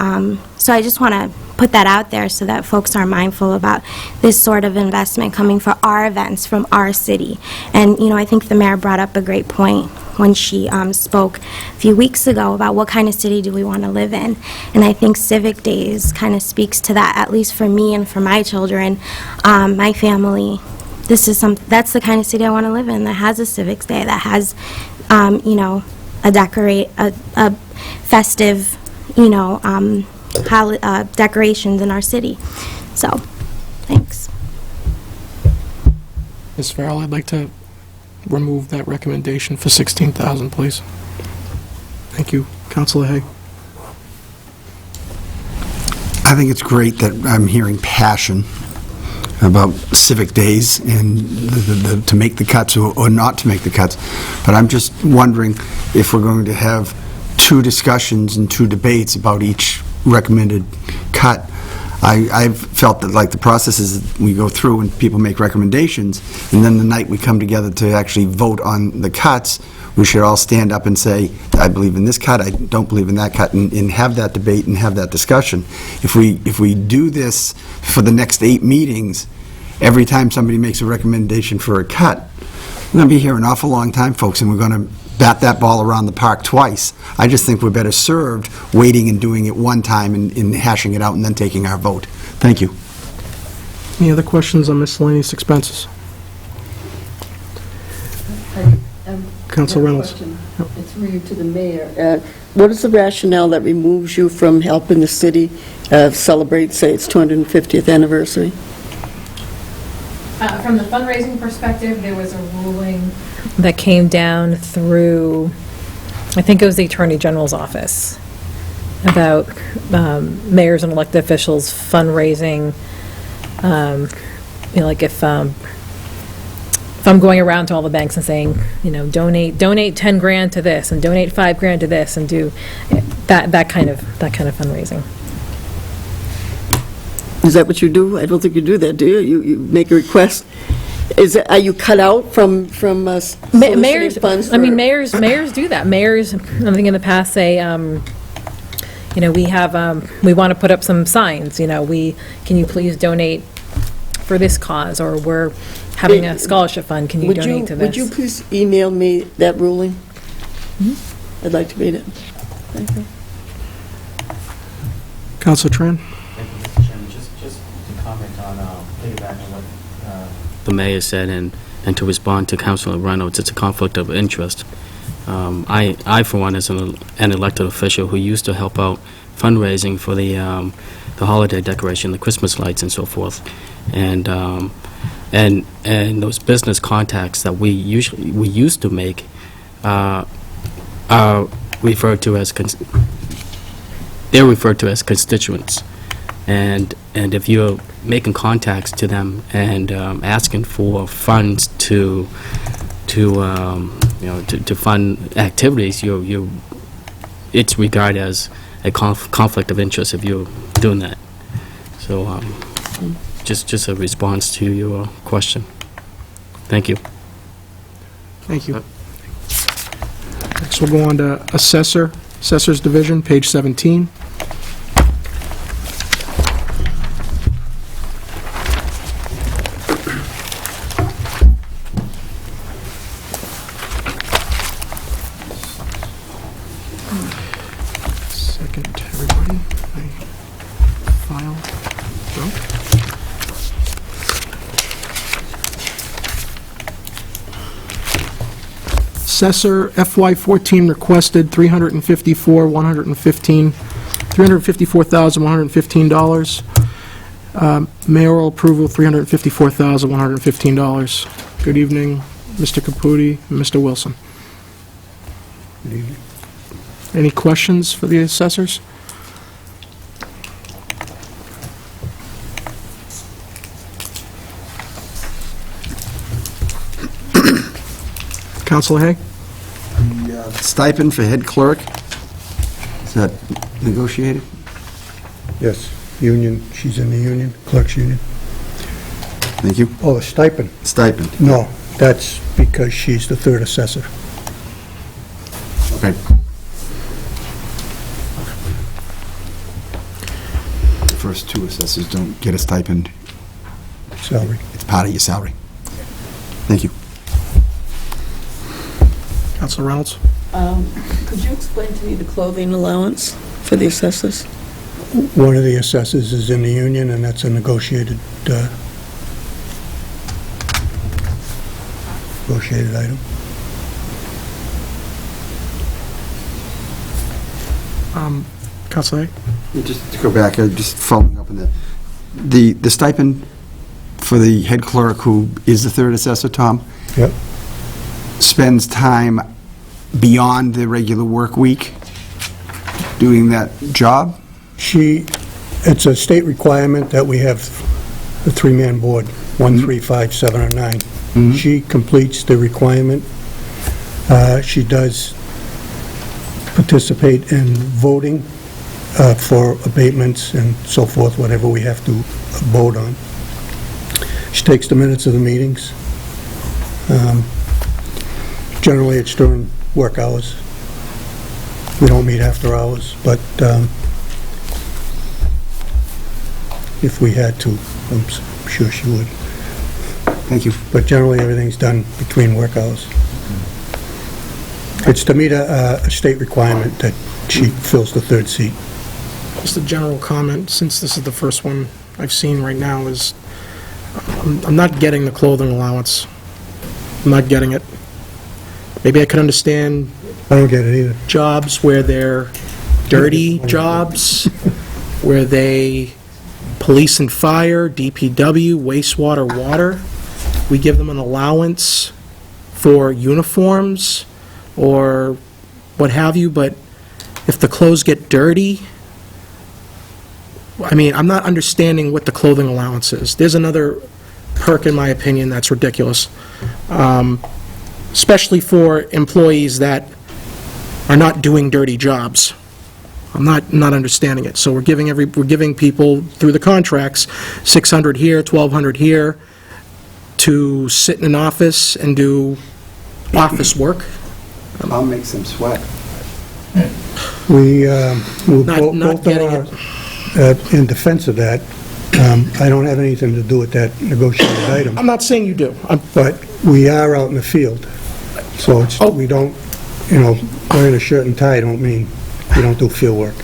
So I just want to put that out there so that folks are mindful about this sort of investment coming for our events from our city. And, I think the mayor brought up a great point when she spoke a few weeks ago about what kind of city do we want to live in. And I think Civic Days kind of speaks to that, at least for me and for my children, my family. That's the kind of city I want to live in, that has a Civics Day, that has, a festive, decorations in our city. So, thanks. Ms. Farrell, I'd like to remove that recommendation for $16,000, please. Thank you. Councilor Hay. I think it's great that I'm hearing passion about Civic Days and to make the cuts or not to make the cuts. But I'm just wondering if we're going to have two discussions and two debates about each recommended cut. I've felt that, like, the process is we go through and people make recommendations, and then the night we come together to actually vote on the cuts, we should all stand up and say, I believe in this cut, I don't believe in that cut, and have that debate and have that discussion. If we do this for the next 8 meetings, every time somebody makes a recommendation for a cut, we're going to be here an awful long time, folks, and we're going to bat that ball around the park twice. I just think we're better served waiting and doing it one time and hashing it out and then taking our vote. Thank you. Any other questions on miscellaneous expenses? Council Reynolds. It's really to the mayor. What is the rationale that removes you from helping the city celebrate, say, its 250th anniversary? From the fundraising perspective, there was a ruling that came down through, I think it was the Attorney General's office, about mayors and elected officials fundraising like if I'm going around to all the banks and saying, donate 10 grand to this, and donate 5 grand to this, and do that kind of fundraising. Is that what you do? I don't think you do that, do you? You make a request? Are you cut out from soliciting Mayors, funds? mayors do that. Mayors, I think in the past say, we want to put up some signs, can you please donate for this cause, or we're having a scholarship fund, can you donate to this? Would you please email me that ruling? I'd like to read it. Thank you. Counselor Tran? Thank you, Mr. Chairman. Just to comment on, piggybacking what the mayor said, and to respond to Councilor Reynolds, it's a conflict of interest. I, for one, as an elected official who used to help out fundraising for the holiday decoration, the Christmas lights and so forth, and those business contacts that we used to make are referred to as constituents, and if you're making contacts to them and asking for funds to fund activities, it's regarded as a conflict of interest if you're doing that. So just a response to your question. Thank you. Thank you. Next, we'll go on to Assessor's Division, page 17. Second, everybody. My file. Assessor FY14 requested $354,115. Mayoral approval, $354,115. Good evening, Mr. Caputi and Mr. Wilson. Good evening. Any questions for the assessors? Councilor Hay? The stipend for head clerk, is that negotiated? Yes, union, she's in the union, clerk's union. Thank you. Oh, the stipend? Stipend. No, that's because she's the third assessor. Okay. The first two assessors don't get a stipend. Salary. It's part of your salary. Thank you. Councilor Reynolds? Could you explain to me the clothing allowance for the assessors? One of the assessors is in the union, and that's a negotiated item. Councilor Hay? Just to go back, just following up on that. The stipend for the head clerk, who is the third assessor, Tom? Yep. Spends time beyond the regular work week doing that job? It's a state requirement that we have the three-man board, 1, 3, 5, 7, or 9. She completes the requirement. She does participate in voting for abatements and so forth, whatever we have to vote on. She takes the minutes of the meetings. Generally, it's during work hours. We don't meet after hours, but if we had to, I'm sure she would. Thank you. But generally, everything's done between work hours. It's to meet a state requirement that she fills the third seat. Just a general comment, since this is the first one I've seen right now, is I'm not getting the clothing allowance. I'm not getting it. Maybe I could understand I don't get it either. jobs where they're dirty jobs, where they police and fire, DPW, wastewater, water. We give them an allowance for uniforms or what have you, but if the clothes get dirty, I mean, I'm not understanding what the clothing allowance is. There's another perk, in my opinion. That's ridiculous. Especially for employees that are not doing dirty jobs. I'm not understanding it. So we're giving people, through the contracts, $600 here, $1,200 here, to sit in an office and do office work. I'll make some sweat. We Not both getting are in defense of that. I don't have anything to do with that negotiated item, I'm not saying you do. but we are out in the field. So it's, we don't, wearing a shirt and tie don't mean we don't do field work.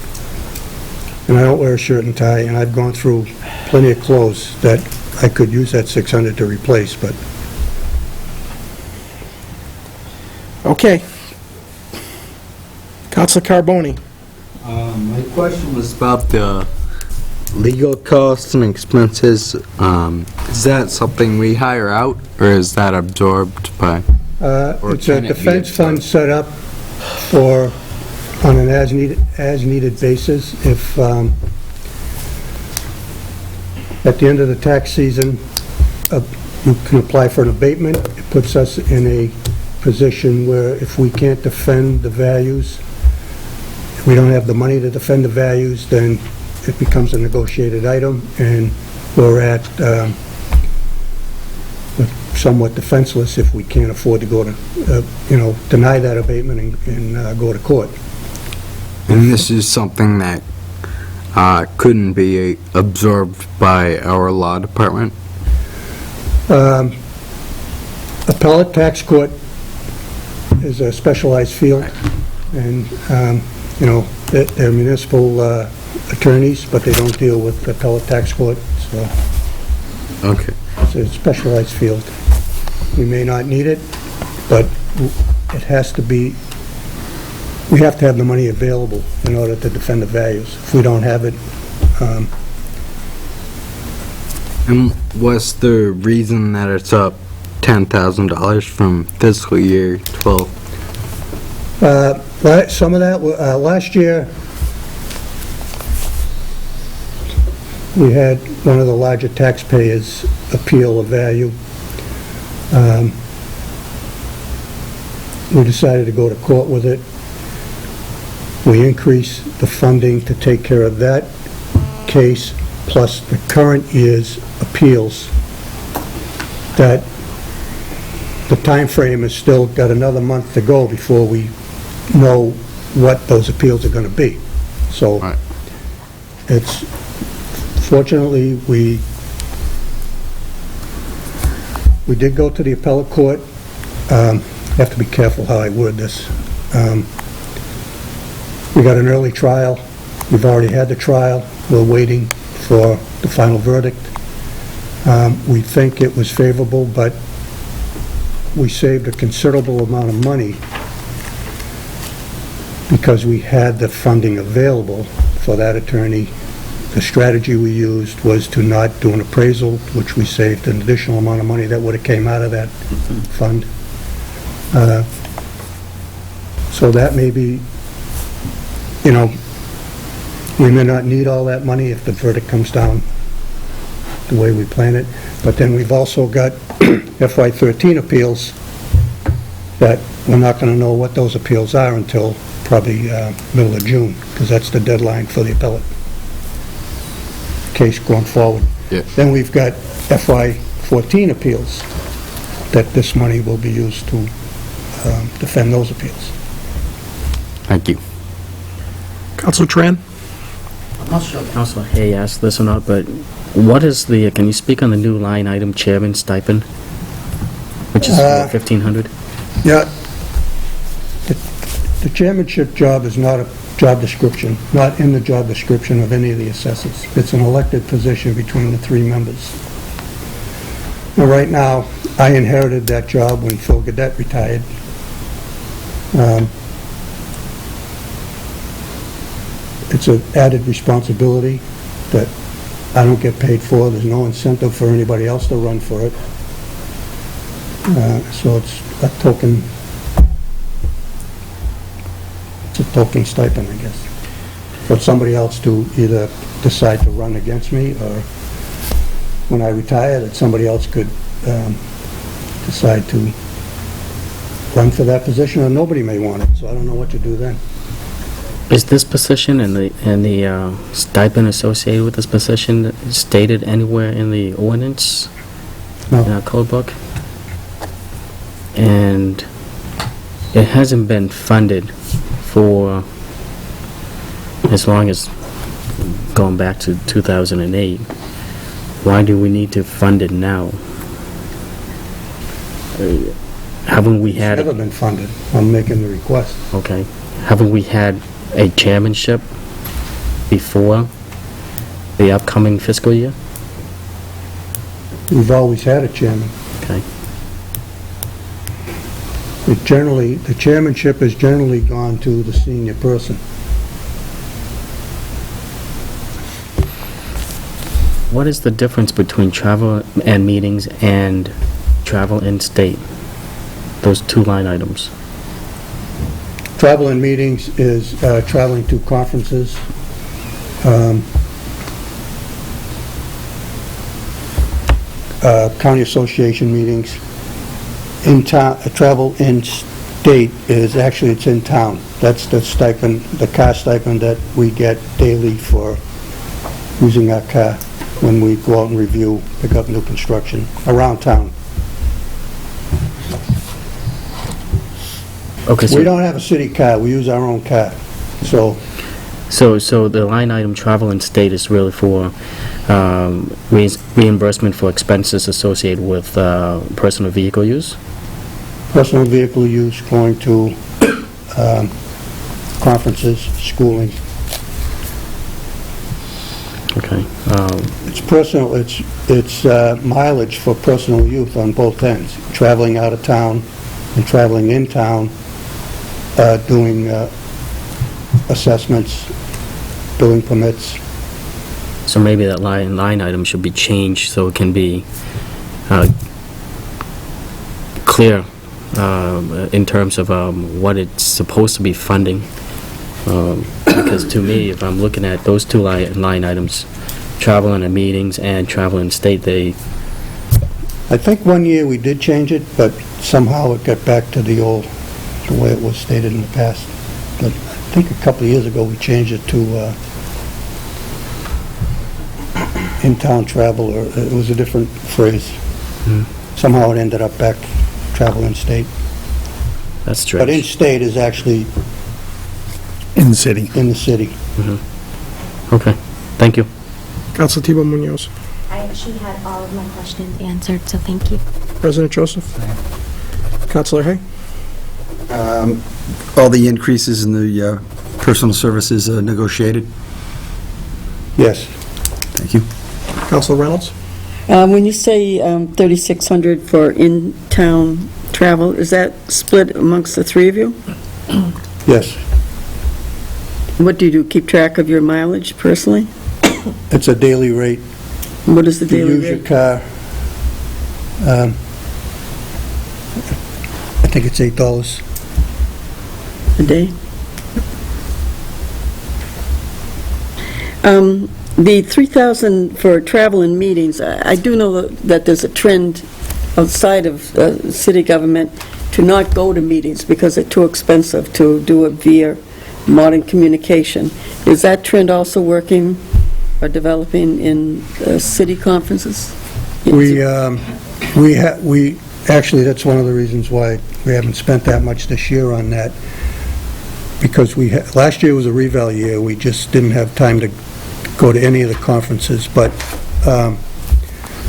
And I don't wear a shirt and tie, and I've gone through plenty of clothes that I could use that 600 to replace, but Okay. Counselor Carboni. My question was about the legal costs and expenses. Is that something we hire out, or is that absorbed by? Or it's a can it be defense fund absorbed? set up on an as-needed basis. If, at the end of the tax season, you can apply for an abatement. It puts us in a position where if we can't defend the values, if we don't have the money to defend the values, then it becomes a negotiated item, and we're at somewhat defenseless if we can't afford to go to, deny that abatement and go to court. And this is something that couldn't be absorbed by our law department? Appellate tax court is a specialized field, and, they're municipal attorneys, but they don't deal with appellate tax court, so Okay. it's a specialized field. We may not need it, but it has to be, we have to have the money available in order to defend the values. If we don't have it, And what's the reason that it's up $10,000 from fiscal year 12? some of that, last year, we had one of the larger taxpayers appeal a value. We decided to go to court with it. We increased the funding to take care of that case, plus the current year's appeals, that the time frame has still got another month to go before we know what those appeals are going to be. So Right. it's, fortunately, we did go to the appellate court. I have to be careful how I word this. We got an early trial. We've already had the trial. We're waiting for the final verdict. We think it was favorable, but we saved a considerable amount of money because we had the funding available for that attorney. The strategy we used was to not do an appraisal, which we saved an additional amount of money that would have came out of that fund. So that may be, we may not need all that money if the verdict comes down the way we plan it. But then we've also got FY14 appeals that we're not going to know what those appeals are until probably middle of June, because that's the deadline for the appellate case going forward. Yeah. Then we've got FY14 appeals that this money will be used to defend those appeals. Thank you. Counselor Tran? I'm not sure if Councilor Hay asked this or not, but what is the, can you speak on the new line item chairman stipend? Which is $1,500? Yeah. The chairmanship job is not a job description, not in the job description of any of the assessors. It's an elected position between the three members. Now, right now, I inherited that job when Phil Gadet retired. It's an added responsibility that I don't get paid for. There's no incentive for anybody else to run for it. So it's a token stipend, I guess, for somebody else to either decide to run against me or when I retire, that somebody else could decide to run for that position, or nobody may want it, so I don't know what to do then. Is this position and the stipend associated with this position stated anywhere in the ordinance? No. In our code book? And it hasn't been funded for as long as going back to 2008. Why do we need to fund it now? Haven't we It's had... never been funded. I'm making the request. Okay. Haven't we had a chairmanship before the upcoming fiscal year? We've always had a chairman. Okay. The chairmanship has generally gone to the senior person. What is the difference between travel and meetings and travel in state? Those two line items. Travel and meetings is traveling to conferences, county association meetings. In town, travel in state is actually, it's in town. That's the stipend, the car stipend that we get daily for using our car when we go out and review, pick up new construction around town. Okay, We don't have a city car, we use our own car, so so the line item travel in state is really for reimbursement for expenses associated with personal vehicle use? personal vehicle use, going to conferences, schooling. Okay. It's personal, it's mileage for personal use on both ends, traveling out of town and traveling in town, doing assessments, building permits. So maybe that line item should be changed so it can be clear in terms of what it's supposed to be funding. Because to me, if I'm looking at those two line items, travel and meetings and travel in state, I think one year we did change it, but somehow it got back to the way it was stated in the past. But I think a couple of years ago, we changed it to in-town travel, or it was a different phrase. Somehow it ended up back travel in state. that's true. But in-state is actually In the city. in the city. Okay, thank you. Council Tebow Munoz. I actually had all of my questions answered, so thank you. President Joseph. Councilor Hay. All the increases in the personal services negotiated? Yes. Thank you. Councilor Reynolds. When you say 3,600 for in-town travel, is that split amongst the three of you? Yes. What do? Keep track of your mileage personally? It's a daily rate. What is the You daily use your rate? car, I think it's $8. A day? The 3,000 for travel and meetings, I do know that there's a trend outside of city government to not go to meetings because they're too expensive to do it via modern communication. Is that trend also working or developing in city conferences? Actually, that's one of the reasons why we haven't spent that much this year on that, because last year was a reval year, we just didn't have time to go to any of the conferences, but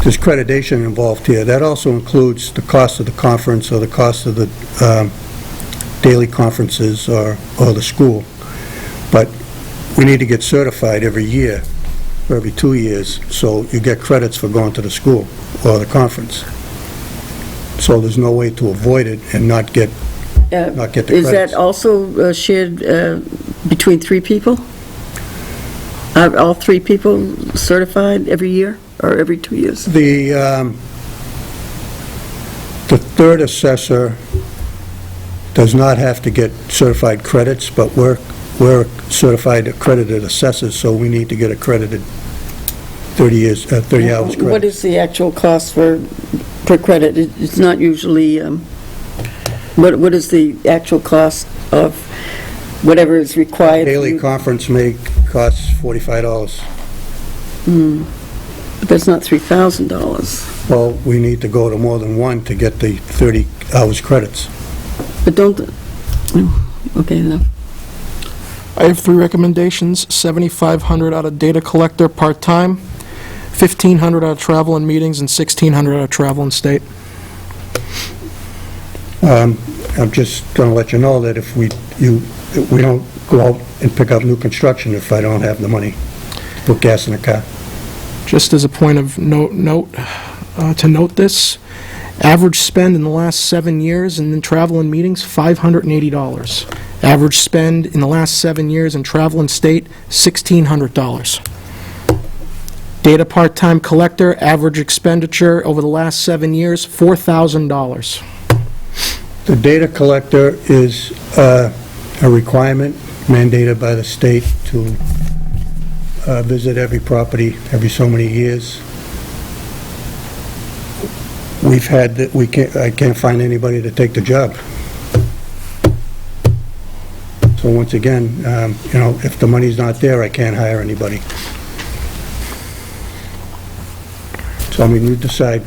there's accreditation involved here. That also includes the cost of the conference or the cost of the daily conferences or the school. But we need to get certified every year, or every 2 years, so you get credits for going to the school or the conference. So there's no way to avoid it and not get the credits. Is that also shared between three people? Are all three people certified every year or every 2 years? The third assessor does not have to get certified credits, but we're certified accredited assessors, so we need to get accredited 30 hours credit. What is the actual cost per credit? It's not usually, what is the actual cost of whatever is required? Daily conference may cost $45. But that's not $3,000. Well, we need to go to more than one to get the 30 hours credits. But don't, okay, enough. I have 3 recommendations: $7,500 out of data collector part-time, $1,500 out of travel and meetings, and $1,600 out of travel and state. I'm just going to let you know that if we don't go out and pick up new construction if I don't have the money to put gas in the car. Just as a point of note, this, average spend in the last 7 years in travel and meetings, $580. Average spend in the last 7 years in travel and state, $1,600. Data part-time collector, average expenditure over the last 7 years, $4,000. The data collector is a requirement mandated by the state to visit every property every so many years. I can't find anybody to take the job. So once again, if the money's not there, I can't hire anybody. So, you decide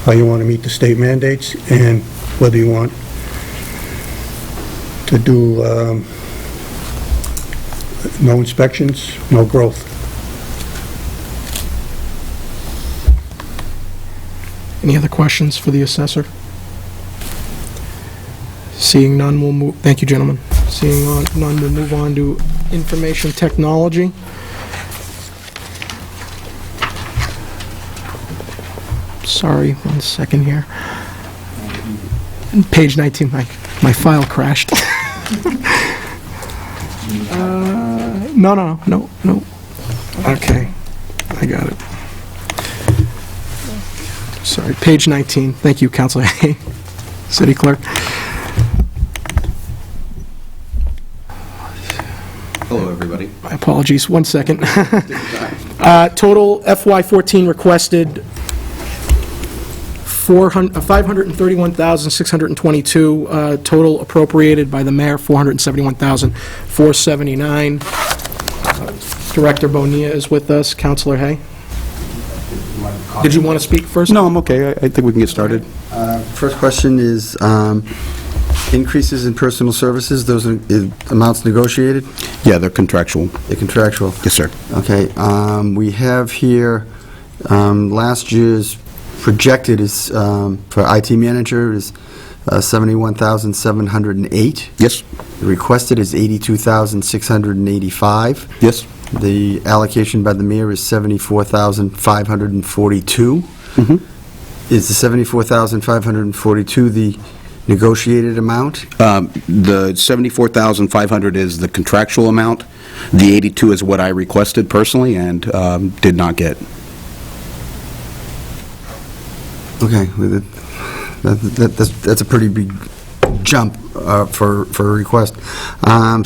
how you want to meet the state mandates and whether you want to do no inspections, no growth. Any other questions for the assessor? Seeing none, we'll move, thank you, gentlemen. Seeing none, we'll move on to information technology. Sorry, 1 second here. Page 19, my file crashed. No. Okay, I got it. Sorry, page 19. Thank you, Counselor Hay. City Clerk. Hello, everybody. My apologies, 1 second. Total FY14 requested $531,622. Total appropriated by the mayor, $471,479. Director Bonilla is with us. Counselor Hay. Did you want to speak first? No, I'm okay. I think we can get started. First question is increases in personal services, those are amounts negotiated? Yeah, they're contractual. They're contractual? Yes, sir. Okay, we have here, last year's projected is, for IT manager is $71,708. Yes. The requested is $82,685. Yes. The allocation by the mayor is $74,542. Mm-hmm. Is the $74,542 the negotiated amount? The $74,500 is the contractual amount. The 82 is what I requested personally and did not get. Okay, that's a pretty big jump for a request.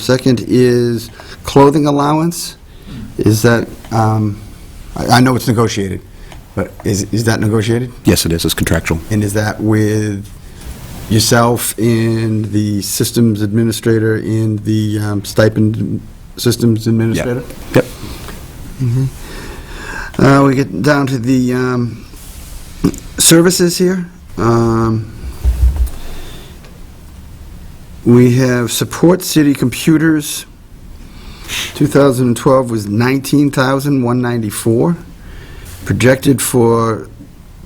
Second is clothing allowance. Is that, I know it's negotiated, but is that negotiated? Yes, it is. It's contractual. And is that with yourself and the systems administrator and the stipend systems administrator? Yep. Mm-hmm. We get down to the services here. We have support city computers. 2012 was $19,194. Projected for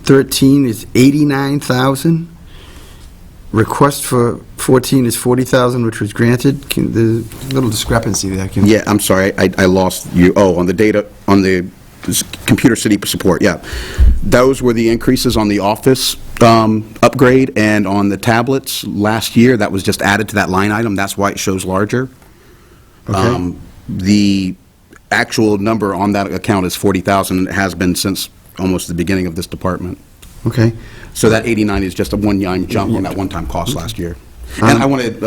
13 is $89,000. Request for 14 is $40,000, which was granted. There's a little discrepancy there. Yeah, I'm sorry. I lost you. Oh, on the data, on the computer city support, yeah. Those were the increases on the office upgrade and on the tablets last year. That was just added to that line item. That's why it shows larger. Okay. The actual number on that account is $40,000. It has been since almost the beginning of this department. Okay. So that 89 is just a one-line jump on that one-time cost last year. And I wanted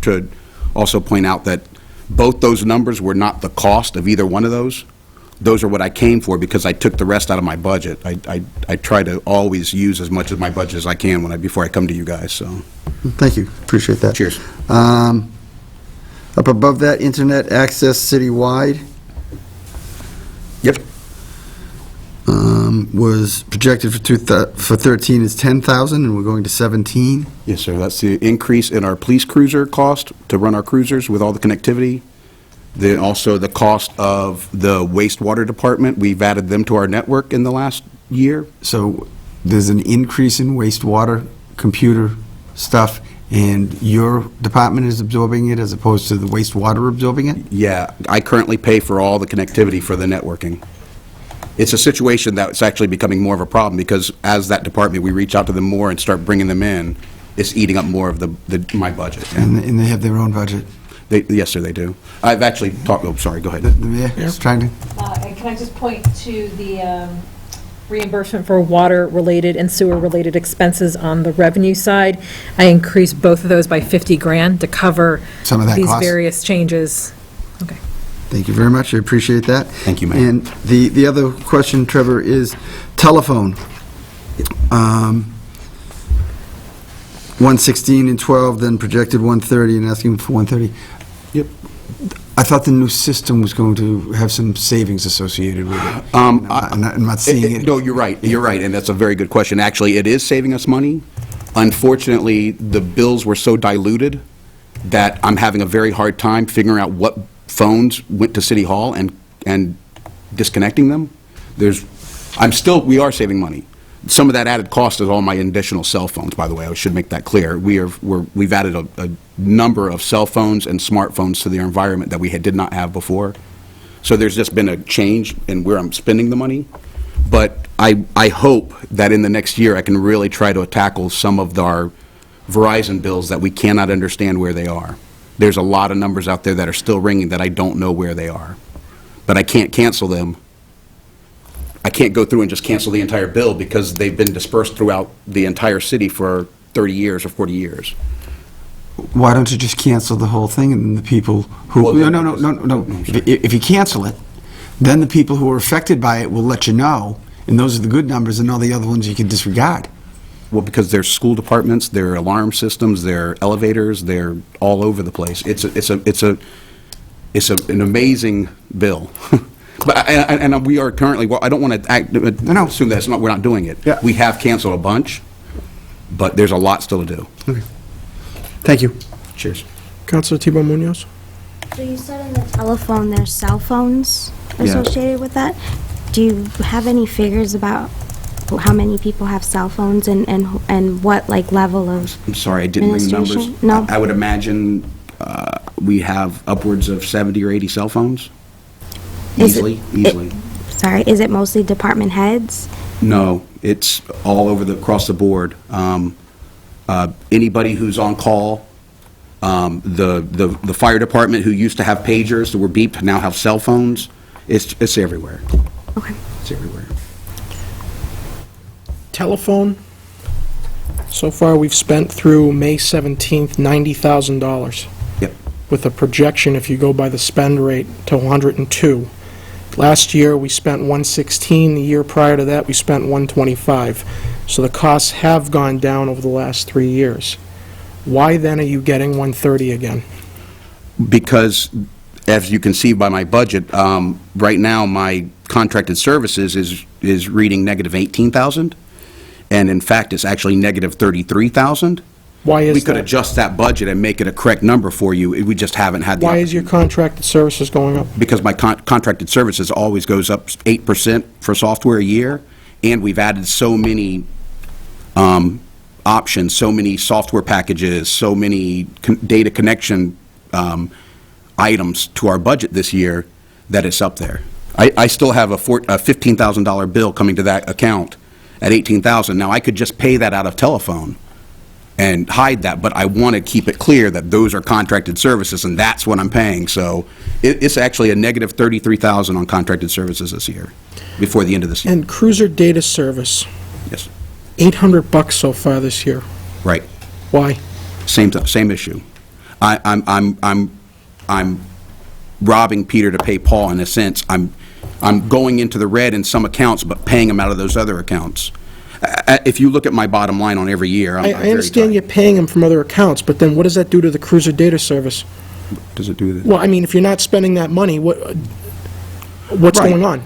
to also point out that both those numbers were not the cost of either one of those. those are what I came for because I took the rest out of my budget. I try to always use as much of my budget as I can before I come to you guys, so. Thank you, appreciate that. Cheers. Up above that, internet access citywide Yep. was projected for 13 is 10,000, and we're going to 17. Yes, sir. That's the increase in our police cruiser cost to run our cruisers with all the connectivity. Then also the cost of the wastewater department. We've added them to our network in the last year. So there's an increase in wastewater computer stuff, and your department is absorbing it as opposed to the wastewater absorbing it? Yeah, I currently pay for all the connectivity for the networking. It's a situation that's actually becoming more of a problem because as that department, we reach out to them more and start bringing them in, it's eating up more of my budget. And they have their own budget? Yes, sir, they do. I've actually talked, oh, sorry, go ahead. The mayor is trying to... And can I just point to the reimbursement for water-related and sewer-related expenses on the revenue side? I increased both of those by 50 grand to cover Some of that these cost? various changes. Okay. Thank you very much, I appreciate that. Thank you, Mayor. And the other question, Trevor, is telephone. 116 and 12, then projected 130 and asking for 130. Yep. I thought the new system was going to have some savings associated with it. I'm not seeing it. No, you're right, and that's a very good question. Actually, it is saving us money. Unfortunately, the bills were so diluted that I'm having a very hard time figuring out what phones went to City Hall and disconnecting them. We are saving money. Some of that added cost is all my additional cell phones, by the way. I should make that clear. We've added a number of cell phones and smartphones to the environment that we did not have before. So there's just been a change in where I'm spending the money. But I hope that in the next year I can really try to tackle some of our Verizon bills that we cannot understand where they are. There's a lot of numbers out there that are still ringing that I don't know where they are. But I can't cancel them. I can't go through and just cancel the entire bill because they've been dispersed throughout the entire city for 30 years or 40 years. Why don't you just cancel the whole thing and the people who... Well, No. If you cancel it, then the people who are affected by it will let you know, and those are the good numbers, and all the other ones you can disregard. Well, because there's school departments, there are alarm systems, there are elevators, they're all over the place. It's an amazing bill. And we are currently, well, I don't want to assume that we're not doing it. Yeah. We have canceled a bunch, but there's a lot still to do. Okay. Thank you. Cheers. Councilor Thibault Munoz? So you said in the telephone there's cell phones associated with that. Do you have any figures about how many people have cell phones and what level of I'm sorry, I didn't bring the numbers. administration? No. I would imagine we have upwards of 70 or 80 cell phones. Easily. Sorry, is it mostly department heads? No, it's all across the board. Anybody who's on call, the fire department who used to have pagers that were beeped now have cell phones. It's everywhere. Okay. It's everywhere. Telephone, so far we've spent through May 17th, $90,000. Yep. With a projection, if you go by the spend rate, to 102. Last year, we spent 116. The year prior to that, we spent 125. So the costs have gone down over the last 3 years. Why then are you getting 130 again? Because, as you can see by my budget, right now, my contracted services is reading negative 18,000, and in fact, it's actually negative 33,000. Why is We could that? adjust that budget and make it a correct number for you. We just haven't had the Why is your contracted services going up? because my contracted services always goes up 8% for software a year, and we've added so many options, so many software packages, so many data connection items to our budget this year that it's up there. I still have a $15,000 bill coming to that account at $18,000. Now, I could just pay that out of telephone and hide that, but I want to keep it clear that those are contracted services, and that's what I'm paying. So it's actually a negative $33,000 on contracted services this year, before the end of this year. And cruiser data service, Yes, $800 so far this year. right. Why? Same issue. I'm robbing Peter to pay Paul in a sense. I'm going into the red in some accounts, but paying them out of those other accounts. If you look at my bottom line on every year, I'm I very understand tight. you're paying them from other accounts, but then what does that do to the cruiser data service? Does it do that? Well, I mean, if you're not spending that money, what's Right. going on?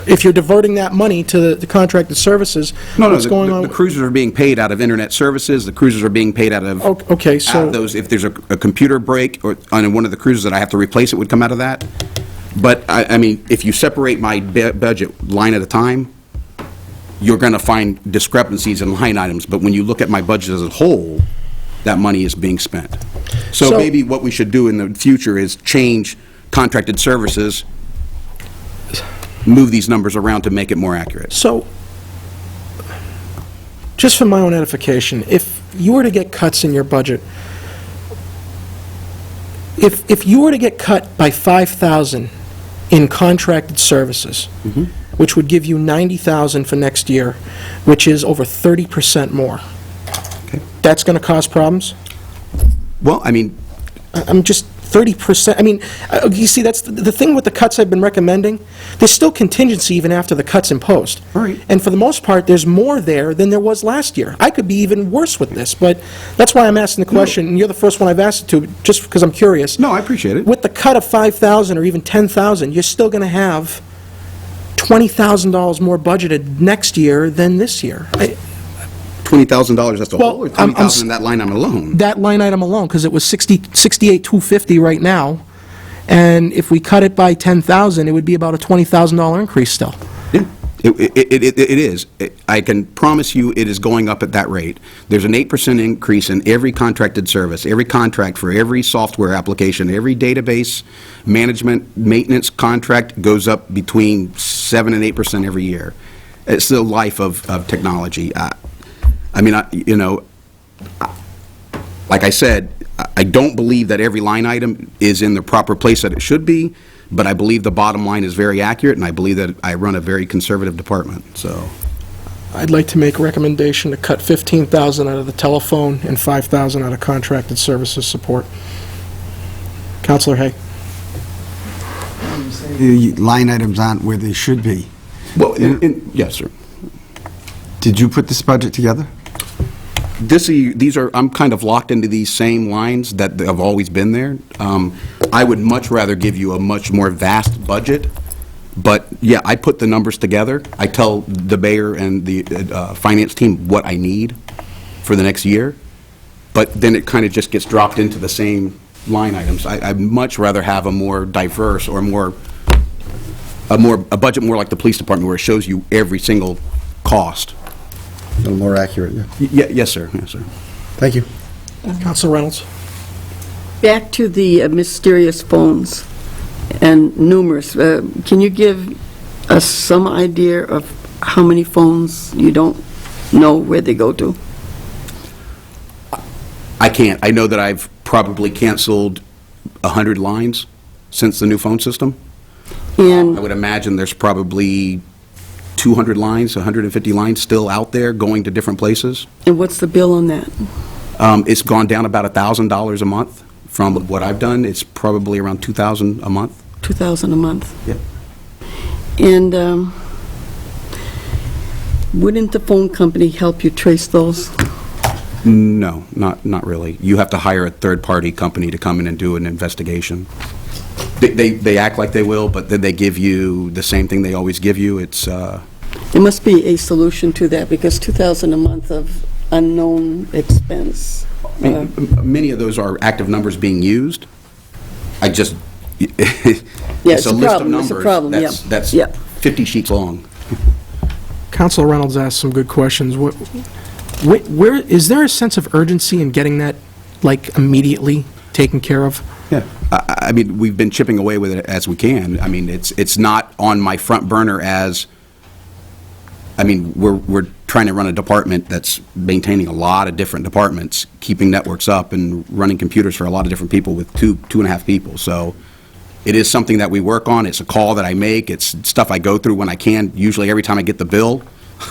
If you're diverting that money to the contracted services, No, what's going the on? cruisers are being paid out of internet services, the cruisers are being paid out of... Okay, out of so, those, if there's a computer break or on one of the cruisers that I have to replace, it would come out of that. But, I mean, if you separate my budget line at a time, you're going to find discrepancies in line items. But when you look at my budget as a whole, that money is being spent. So So- maybe what we should do in the future is change contracted services, move these numbers around to make it more accurate. so, just for my own edification, if you were to get cuts in your budget, if you were to get cut by 5,000 in contracted services, which would give you 90,000 for next year, which is over 30% more, Okay. that's going to cause problems? Well, I mean, I'm just 30%, I mean, you see, that's the thing with the cuts I've been recommending, there's still contingency even after the cuts imposed. All right. And for the most part, there's more there than there was last year. I could be even worse with this, but that's why I'm asking the question, and you're the first one I've asked it to, just because I'm curious. no, I appreciate it. With the cut of 5,000 or even 10,000, you're still going to have $20,000 more budgeted next year than this year. $20,000, that's the Well, whole, or I'm- $20,000 in that line item alone? That line item alone, because it was 68,250 right now, and if we cut it by 10,000, it would be about a $20,000 increase still. Yeah, it is. I can promise you it is going up at that rate. There's an 8% increase in every contracted service, every contract for every software application, every database management, maintenance contract goes up between 7 and 8% every year. It's the life of technology. I mean, like I said, I don't believe that every line item is in the proper place that it should be, but I believe the bottom line is very accurate, and I believe that I run a very conservative department, so. I'd like to make a recommendation to cut 15,000 out of the telephone and 5,000 out of contracted services support. Counselor Hay? The line items aren't where they should be. Well, yes, sir. Did you put this budget together? These are, I'm kind of locked into these same lines that have always been there. I would much rather give you a much more vast budget, but yeah, I put the numbers together. I tell the mayor and the finance team what I need for the next year, but then it kind of just gets dropped into the same line items. I'd much rather have a more diverse or a budget more like the police department where it shows you every single cost. A little more accurate, yeah. Yes, sir. Yes, sir. Thank you. Counselor Reynolds? Back to the mysterious phones and numerous, can you give us some idea of how many phones you don't know where they go to? I can't. I know that I've probably canceled 100 lines since the new phone system. I And, would imagine there's probably 200 lines, 150 lines still out there going to different places. and what's the bill on that? It's gone down about $1,000 a month from what I've done. It's probably around $2,000 a month. 2,000 a month? Yep. And wouldn't the phone company help you trace those? No, not really. You have to hire a third-party company to come in and do an investigation. They act like they will, but then they give you the same thing they always give you. It's, There must be a solution to that, because 2,000 a month of unknown expense. I mean, many of those are active numbers being used. I just, it's a list of problem, numbers. it's a problem, yeah. That's Yeah. 50 sheets long. Counselor Reynolds asked some good questions. Where is there a sense of urgency in getting that, like, immediately taken care of? Yeah. I mean, we've been chipping away with it as we can. I mean, it's not on my front burner as, I mean, we're trying to run a department that's maintaining a lot of different departments, keeping networks up and running computers for a lot of different people with two and a half people. So it is something that we work on. It's a call that I make. It's stuff I go through when I can. Usually every time I get the bill,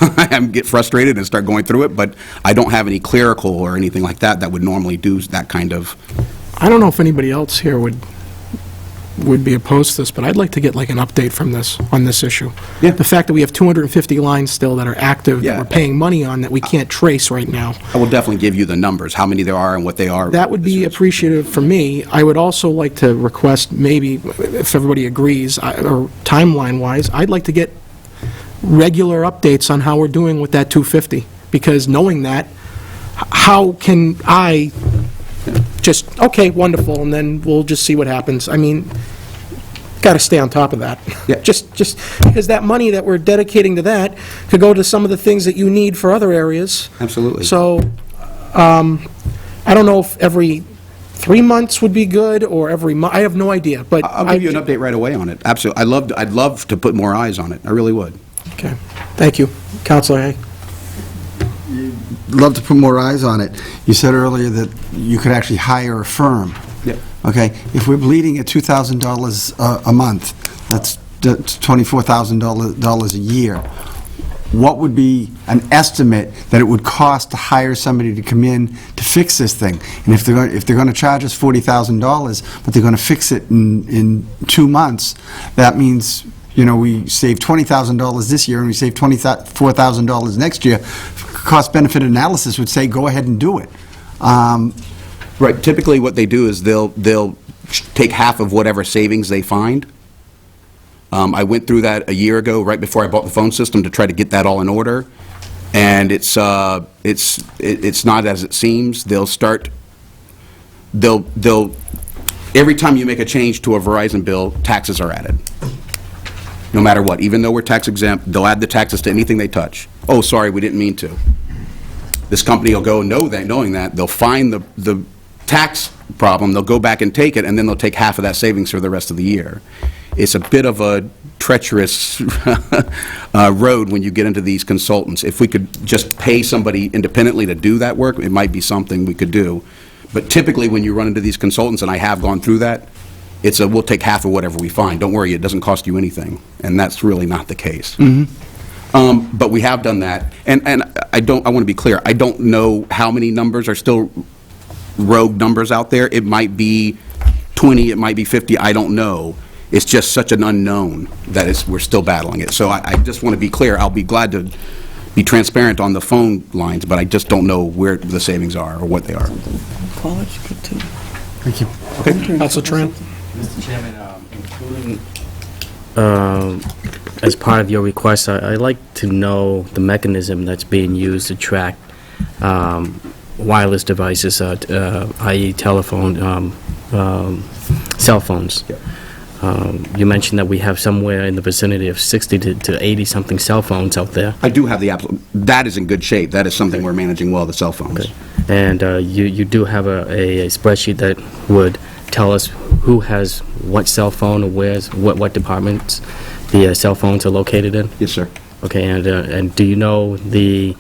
I get frustrated and start going through it, but I don't have any clerical or anything like that that would normally do that kind of... I don't know if anybody else here would would be opposed to this, but I'd like to get like an update from this, on this issue. Yeah. The fact that we have 250 lines still that are active, that Yeah. we're paying money on, that we can't trace right now. I will definitely give you the numbers, how many there are and what they are. That would be appreciative for me. I would also like to request, maybe, if everybody agrees, or timeline-wise, I'd like to get regular updates on how we're doing with that 250, because knowing that, how can I just, okay, wonderful, and then we'll just see what happens? I mean, got to stay on top of that. Yeah. Just because that money that we're dedicating to that could go to some of the things that you need for other areas. Absolutely. So, I don't know if every 3 months would be good, or every month, I have no idea, but... I'll give you an update right away on it, absolutely. I'd love to put more eyes on it, I really would. Okay, thank you. Counselor Hay? Love to put more eyes on it. You said earlier that you could actually hire a firm. Yeah. Okay, if we're bleeding at $2,000 a month, that's $24,000 a year. What would be an estimate that it would cost to hire somebody to come in to fix this thing? And if they're going to charge us $40,000, but they're going to fix it in 2 months, that means, you know, we save $20,000 this year and we save $24,000 next year. Cost-benefit analysis would say, go ahead and do it. Right, typically what they do is they'll take half of whatever savings they find. I went through that a year ago, right before I bought the phone system, to try to get that all in order, and it's not as it seems. They'll every time you make a change to a Verizon bill, taxes are added. No matter what, even though we're tax exempt, they'll add the taxes to anything they touch. Oh, sorry, we didn't mean to. This company will go, knowing that, they'll find the tax problem, they'll go back and take it, and then they'll take half of that savings for the rest of the year. It's a bit of a treacherous road when you get into these consultants. If we could just pay somebody independently to do that work, it might be something we could do. But typically, when you run into these consultants, and I have gone through that, it's we'll take half of whatever we find. Don't worry, it doesn't cost you anything. And that's really not the case. But we have done that. And I want to be clear, I don't know how many numbers are still rogue numbers out there. It might be 20, it might be 50, I don't know. It's just such an unknown that we're still battling it. So I just want to be clear, I'll be glad to be transparent on the phone lines, but I just don't know where the savings are or what they are. College, good too. Thank you. Okay, Counselor Tran? Mr. Chairman, including, as part of your request, I'd like to know the mechanism that's being used to track wireless devices, i.e. telephone, cell phones. You mentioned that we have somewhere in the vicinity of 60 to 80-something cell phones out there. I do have that is in good shape. That is something we're managing well, the cell phones. Okay. And you do have a spreadsheet that would tell us who has what cell phone or what departments the cell phones are located in? Yes, sir. Okay, and do you know the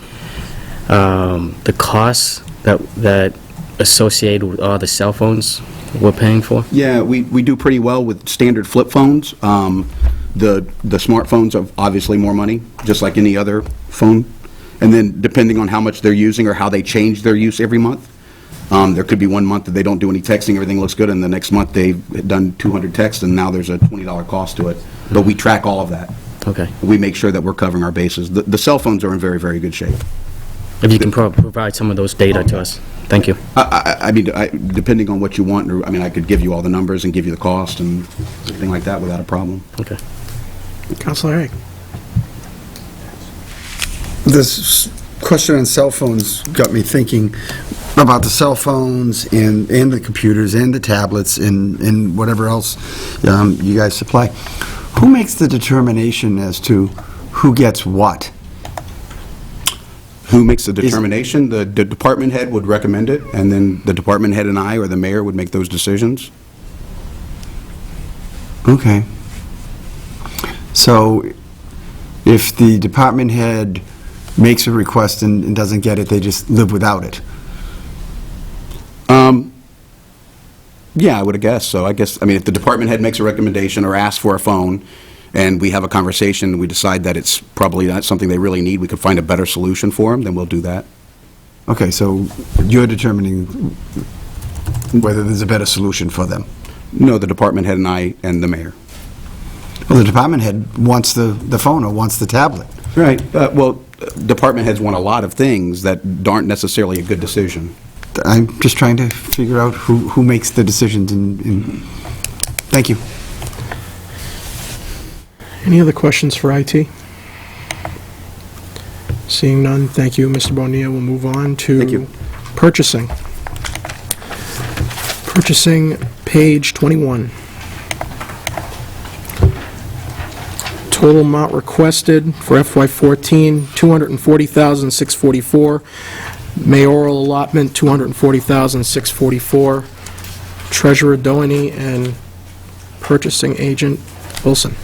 costs that associated with all the cell phones we're paying for? Yeah, we do pretty well with standard flip phones. The smartphones are obviously more money, just like any other phone. And then depending on how much they're using or how they change their use every month, there could be 1 month that they don't do any texting, everything looks good, and the next month they've done 200 texts, and now there's a $20 cost to it. But we track all of that. Okay. We make sure that we're covering our bases. The cell phones are in very, very good shape. If you can provide some of those data to us. Thank you. I mean, depending on what you want, I mean, I could give you all the numbers and give you the cost and everything like that without a problem. Okay. Counselor Hay? This question on cell phones got me thinking about the cell phones and the computers and the tablets and whatever else you guys supply. Who makes the determination as to who gets what? Who makes the determination? The department head would recommend it, and then the department head and I or the mayor would make those decisions. Okay. So if the department head makes a request and doesn't get it, they just live without it? Yeah, I would have guessed so. I mean, if the department head makes a recommendation or asks for a phone, and we have a conversation, and we decide that it's probably not something they really need, we could find a better solution for them, then we'll do that. Okay, so you're determining whether there's a better solution for them? No, the department head and I and the mayor. Well, the department head wants the phone or wants the tablet. Right. Well, department heads want a lot of things that aren't necessarily a good decision. I'm just trying to figure out who makes the decisions thank you. Any other questions for IT? Seeing none, thank you, Mr. Bonilla. We'll move on to Thank you. purchasing. Purchasing, page 21. Total amount requested for FY14, $240,644. Mayoral allotment, $240,644. Treasurer Doheny and purchasing agent Wilson.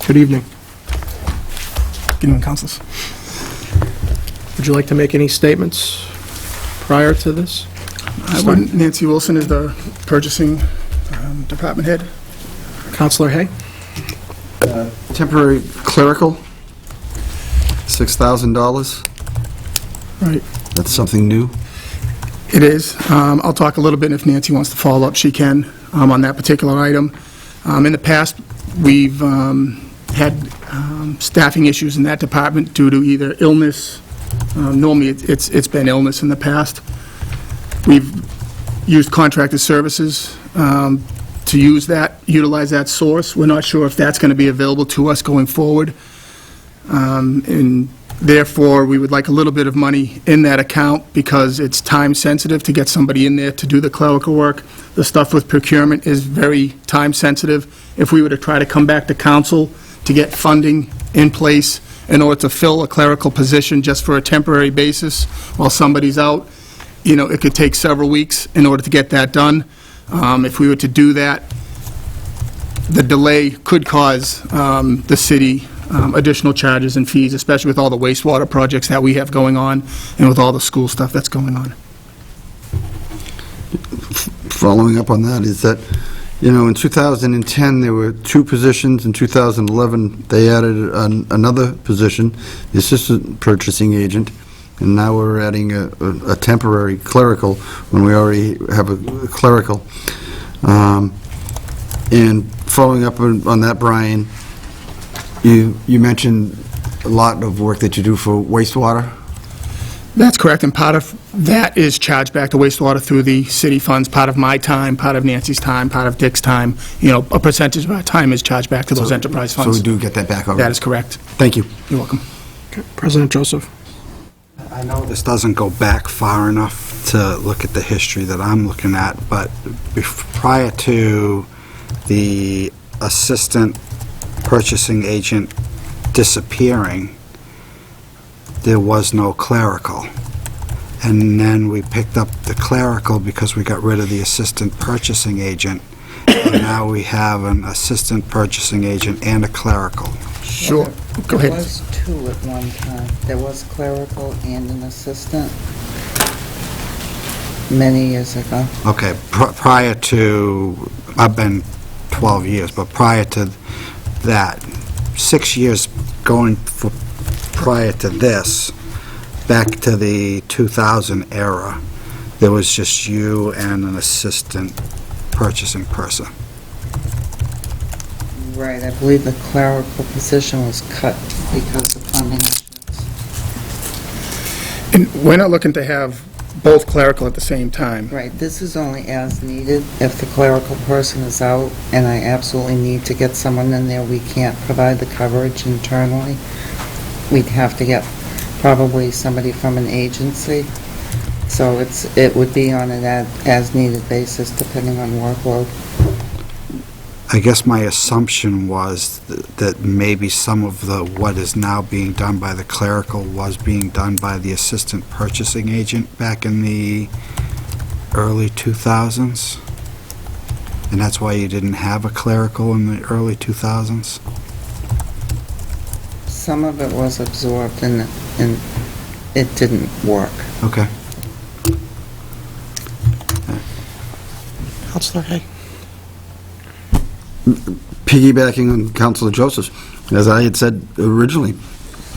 Good evening. Good evening, councilors. Would you like to make any statements prior to this? Nancy Wilson is the purchasing department head. Counselor Hay? Temporary clerical, $6,000. Right. That's something new. It is. I'll talk a little bit, and if Nancy wants to follow up, she can, on that particular item. In the past, we've had staffing issues in that department due to either illness. Normally, it's been illness in the past. We've used contracted services to utilize that source. We're not sure if that's going to be available to us going forward. And therefore, we would like a little bit of money in that account because it's time sensitive to get somebody in there to do the clerical work. The stuff with procurement is very time sensitive. If we were to try to come back to council to get funding in place in order to fill a clerical position just for a temporary basis while somebody's out, it could take several weeks in order to get that done. If we were to do that, the delay could cause the city additional charges and fees, especially with all the wastewater projects that we have going on and with all the school stuff that's going on. Following up on that is that, in 2010, there were 2 positions. In 2011, they added another position, the assistant purchasing agent, and now we're adding a temporary clerical when we already have a clerical. And following up on that, Brian, you mentioned a lot of work that you do for wastewater. That's correct, and part of that is charged back to wastewater through the city funds. Part of my time, part of Nancy's time, part of Dick's time, a percentage of our time is charged back to those enterprise funds. So we do get that back already? That is correct. Thank you. You're welcome. Okay. President Joseph? I know this doesn't go back far enough to look at the history that I'm looking at, but prior to the assistant purchasing agent disappearing, there was no clerical. And then we picked up the clerical because we got rid of the assistant purchasing agent. And now we have an assistant purchasing agent and a clerical. Sure. Go ahead. There was 2 at one time. There was clerical and an assistant many years ago. Okay, prior to, I've been 12 years, but prior to that, 6 years going prior to this, back to the 2000 era, there was just you and an assistant purchasing person. Right, I believe the clerical position was cut because of funding issues. And we're not looking to have both clerical at the same time. Right, this is only as needed. If the clerical person is out and I absolutely need to get someone in there, we can't provide the coverage internally. We'd have to get probably somebody from an agency. So it would be on an as-needed basis depending on workload. I guess my assumption was that maybe some of what is now being done by the clerical was being done by the assistant purchasing agent back in the early 2000s. And that's why you didn't have a clerical in the early 2000s? Some of it was absorbed and it didn't work. Okay. Counselor Hay? Piggybacking on Councilor Joseph, as I had said originally,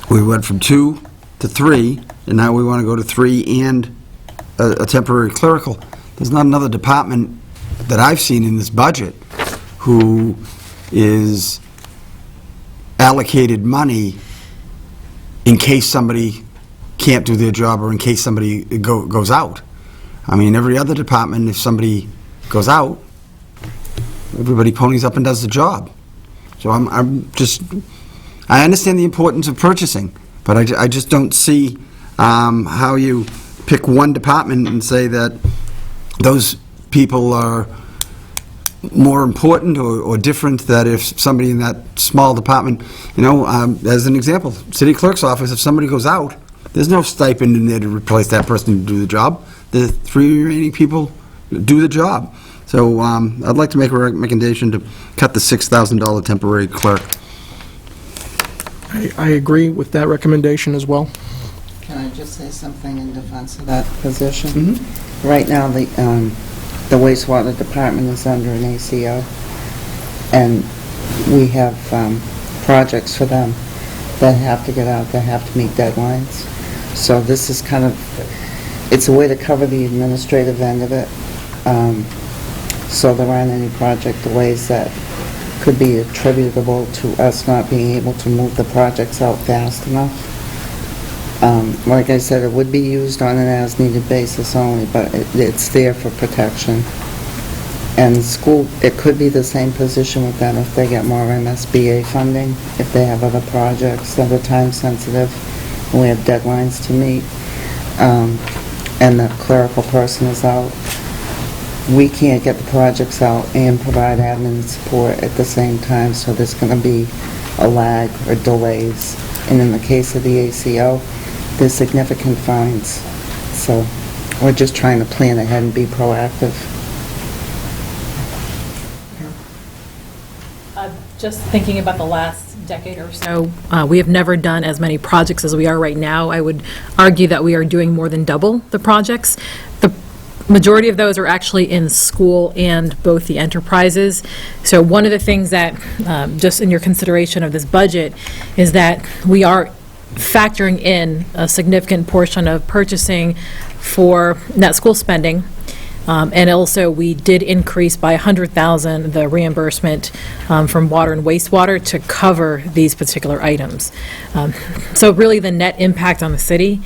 we went from 2 to 3, and now we want to go to 3 and a temporary clerical. there's not another department that I've seen in this budget who is allocated money in case somebody can't do their job or in case somebody goes out. I mean, every other department, if somebody goes out, everybody ponies up and does the job. So I understand the importance of purchasing, but I just don't see how you pick one department and say that those people are more important or different, that if somebody in that small department, as an example, city clerk's office, if somebody goes out, there's no stipend in there to replace that person to do the job. The 3 remaining people do the job. So I'd like to make a recommendation to cut the $6,000 temporary clerk. I agree with that recommendation as well. Can I just say something in defense of that position? Right now, the wastewater department is under an ACO, and we have projects for them that have to get out, that have to meet deadlines. So this is kind of, it's a way to cover the administrative end of it, so there aren't any project delays that could be attributable to us not being able to move the projects out fast enough. Like I said, it would be used on an as-needed basis only, but it's there for protection. And school, it could be the same position with them if they get more MSBA funding, if they have other projects that are time-sensitive, and we have deadlines to meet, and the clerical person is out. We can't get the projects out and provide admin support at the same time, so there's going to be a lag or delays. And in the case of the ACO, there's significant fines. So we're just trying to plan ahead and be proactive. Just thinking about the last decade or so, we have never done as many projects as we are right now. I would argue that we are doing more than double the projects. The majority of those are actually in school and both the enterprises. So one of the things that, just in your consideration of this budget, is that we are factoring in a significant portion of purchasing for net school spending. And also, we did increase by $100,000 the reimbursement from water and wastewater to cover these particular items. So really, the net impact on the city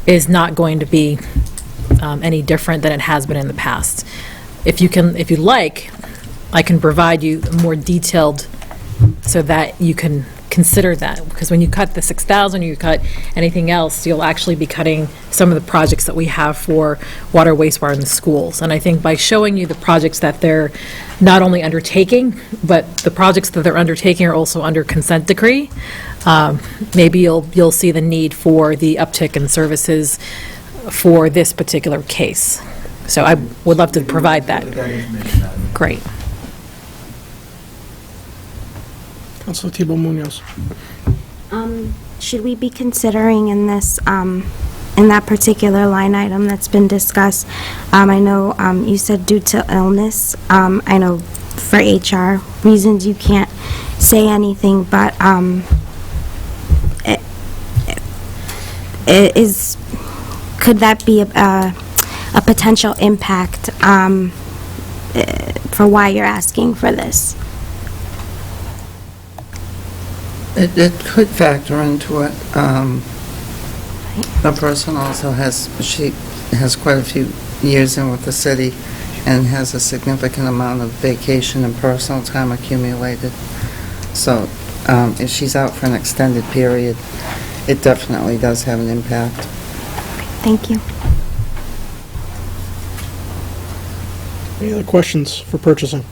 is not going to be any different than it has been in the past. If you like, I can provide you more detailed so that you can consider that, because when you cut the 6,000 or you cut anything else, you'll actually be cutting some of the projects that we have for water, wastewater in the schools. And I think by showing you the projects that they're not only undertaking, but the projects that they're undertaking are also under consent decree, maybe you'll see the need for the uptick in services for this particular case. So I would love to provide that. Great. Councilor Thibault Munoz. Should we be considering in this, in that particular line item that's been discussed, I know you said due to illness, I know for HR reasons you can't say anything, but could that be a potential impact for why you're asking for this? It could factor into it. The person also she has quite a few years in with the city and has a significant amount of vacation and personal time accumulated. So if she's out for an extended period, it definitely does have an impact. Thank you. Any other questions for purchasing?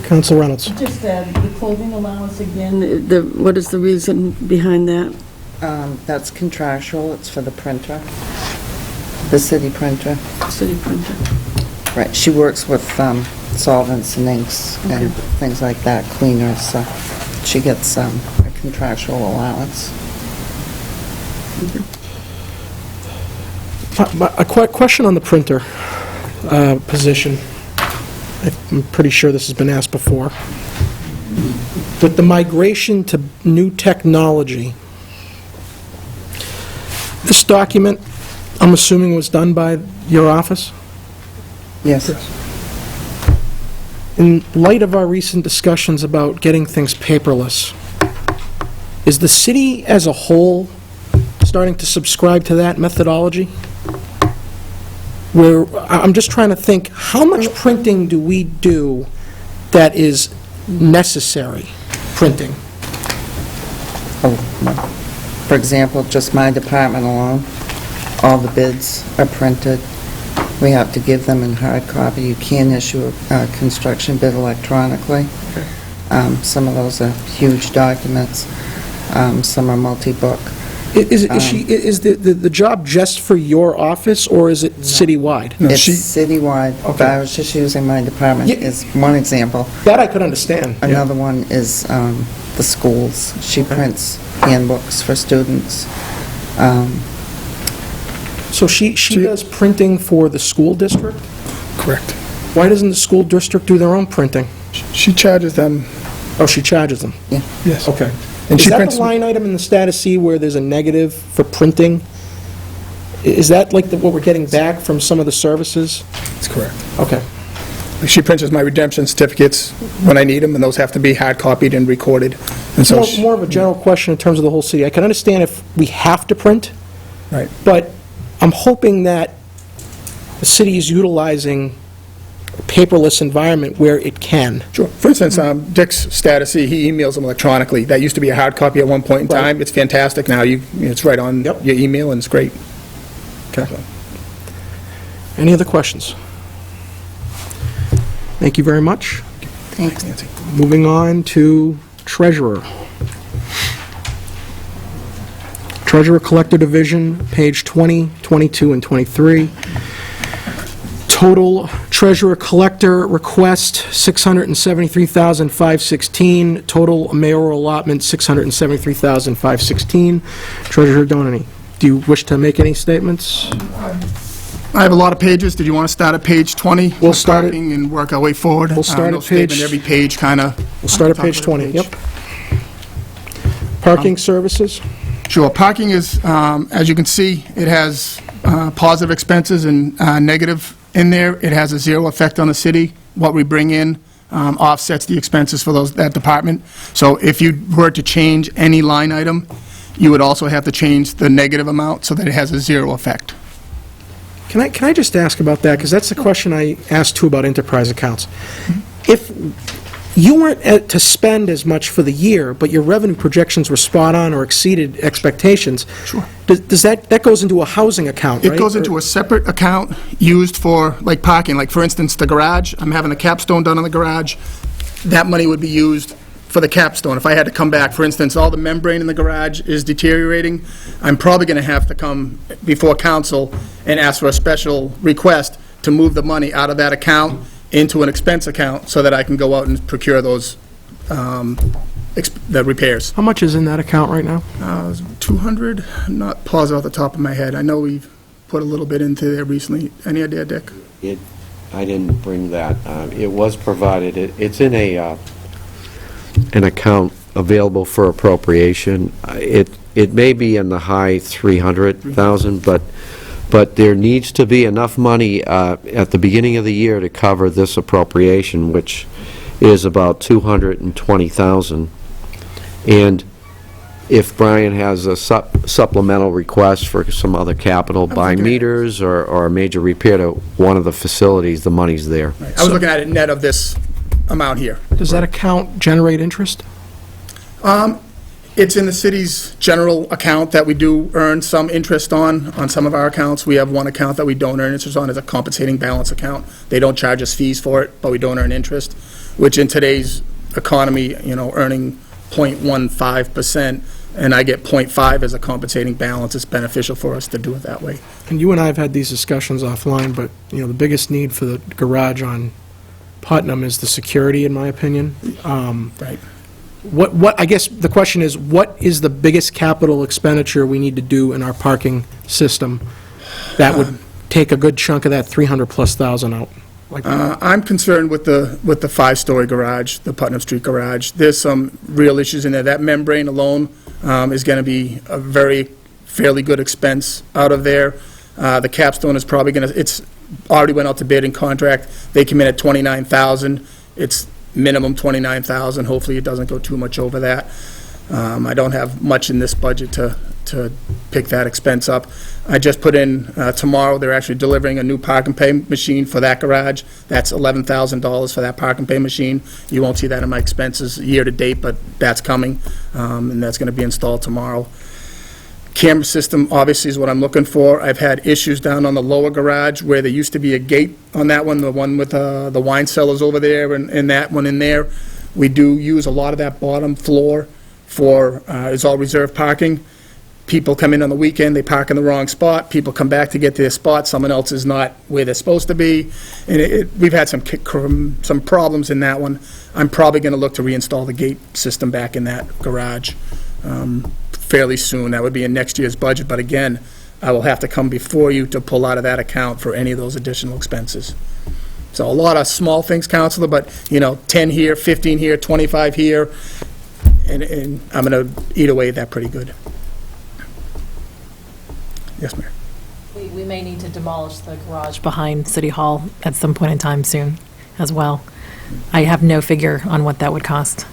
Council Reynolds. Just the clothing allowance again, what is the reason behind that? That's contractual. It's for the printer, the city printer. City printer. Right. She works with solvents and inks and things like that, cleaners, so she gets a contractual allowance. A question on the printer position. I'm pretty sure this has been asked before. With the migration to new technology, this document I'm assuming it was done by your office? Yes. In light of our recent discussions about getting things paperless, is the city as a whole starting to subscribe to that methodology? Where, I'm just trying to think, how much printing do we do that is necessary printing? For example, just my department alone, all the bids are printed. We have to give them in hard copy. You can issue a construction bid electronically. Some of those are huge documents. Some are multi-book. Is the job just for your office, or is it citywide? It's citywide. But I was just using my department as one example. That I could understand. yeah. Another one is the schools. She prints handbooks for students. So she does printing for the school district? Correct. Why doesn't the school district do their own printing? She charges them. Oh, she charges them? Yeah. Yes. Okay. And Is she that prints. the line item in the status C where there's a negative for printing? Is that like what we're getting back from some of the services? That's correct. Okay. She prints my redemption certificates when I need them, and those have to be hard copied and recorded. And so, More of a general question in terms of the whole city. I can understand if we have to print, right. but I'm hoping that the city is utilizing a paperless environment where it can. Sure. For instance, Dick's status, he emails them electronically. That used to be a hard copy at one point in Right. time. It's fantastic now. It's right on your email, and it's great. Okay. Any other questions? Thank you very much. Thanks. Nancy. Moving on to treasurer. Treasurer Collector Division, page 20, 22, and 23. Total Treasurer Collector request, $673,516. Total mayoral allotment, $673,516. Treasurer Donany, do you wish to make any statements? I have a lot of pages. Did you want to start at page 20? We'll start at- Parking and work our way forward. We'll start No at page- statement, every page kind of... We'll start at page 20, yep. Parking services? Sure. Parking is, as you can see, it has positive expenses and negative in there. It has a zero effect on the city. What we bring in offsets the expenses for that department. So if you were to change any line item, you would also have to change the negative amount so that it has a zero effect. Can I just ask about that? Because that's the question I asked too about enterprise accounts. If you weren't to spend as much for the year, but your revenue projections were spot on or exceeded expectations, Sure. does that goes into a housing account, right? It goes into a separate account used for, like, parking. Like, for instance, the garage, I'm having a capstone done on the garage. That money would be used for the capstone. If I had to come back, for instance, all the membrane in the garage is deteriorating, I'm probably going to have to come before council and ask for a special request to move the money out of that account into an expense account so that I can go out and procure those, the repairs. How much is in that account right now? 200, not positive off the top of my head. I know we've put a little bit into there recently. Any idea, Dick? I didn't bring that. It was provided. It's in an account available for appropriation. It may be in the high 300,000, but there needs to be enough money at the beginning of the year to cover this appropriation, which is about 220,000. And if Brian has a supplemental request for some other capital, buy meters or a major repair to one of the facilities, the money's there. I was looking at it net of this amount here. Does that account generate interest? It's in the city's general account that we do earn some interest on some of our accounts. We have one account that we don't earn interest on, as a compensating balance account. They don't charge us fees for it, but we don't earn interest, which in today's economy, earning 0.15%, and I get 0.5 as a compensating balance, it's beneficial for us to do it that way. And you and I have had these discussions offline, but, the biggest need for the garage on Putnam is the security, in my opinion. Right. I guess the question is, what is the biggest capital expenditure we need to do in our parking system that would take a good chunk of that 300+ thousand out? I'm concerned with the five-story garage, the Putnam Street garage. There's some real issues in there. That membrane alone is going to be a fairly good expense out of there. The capstone is probably going to, it's already went out to bid and contract. They came in at $29,000. It's minimum $29,000. Hopefully it doesn't go too much over that. I don't have much in this budget to pick that expense up. I just put in, tomorrow, they're actually delivering a new park and pay machine for that garage. That's $11,000 for that park and pay machine. You won't see that in my expenses year-to-date, but that's coming, and that's going to be installed tomorrow. Camera system, obviously, is what I'm looking for. I've had issues down on the lower garage where there used to be a gate on that one, the one with the wine cellars over there and that one in there. We do use a lot of that bottom floor for, it's all reserved parking. People come in on the weekend, they park in the wrong spot, people come back to get to their spot, someone else is not where they're supposed to be, and we've had some problems in that one. I'm probably going to look to reinstall the gate system back in that garage fairly soon. That would be in next year's budget, but again, I will have to come before you to pull out of that account for any of those additional expenses. So a lot of small things, Counselor, but, 10 here, 15 here, 25 here, and I'm going to eat away at that pretty good. Yes, Mayor. We may need to demolish the garage behind City Hall at some point in time soon as well. I have no figure on what that would cost.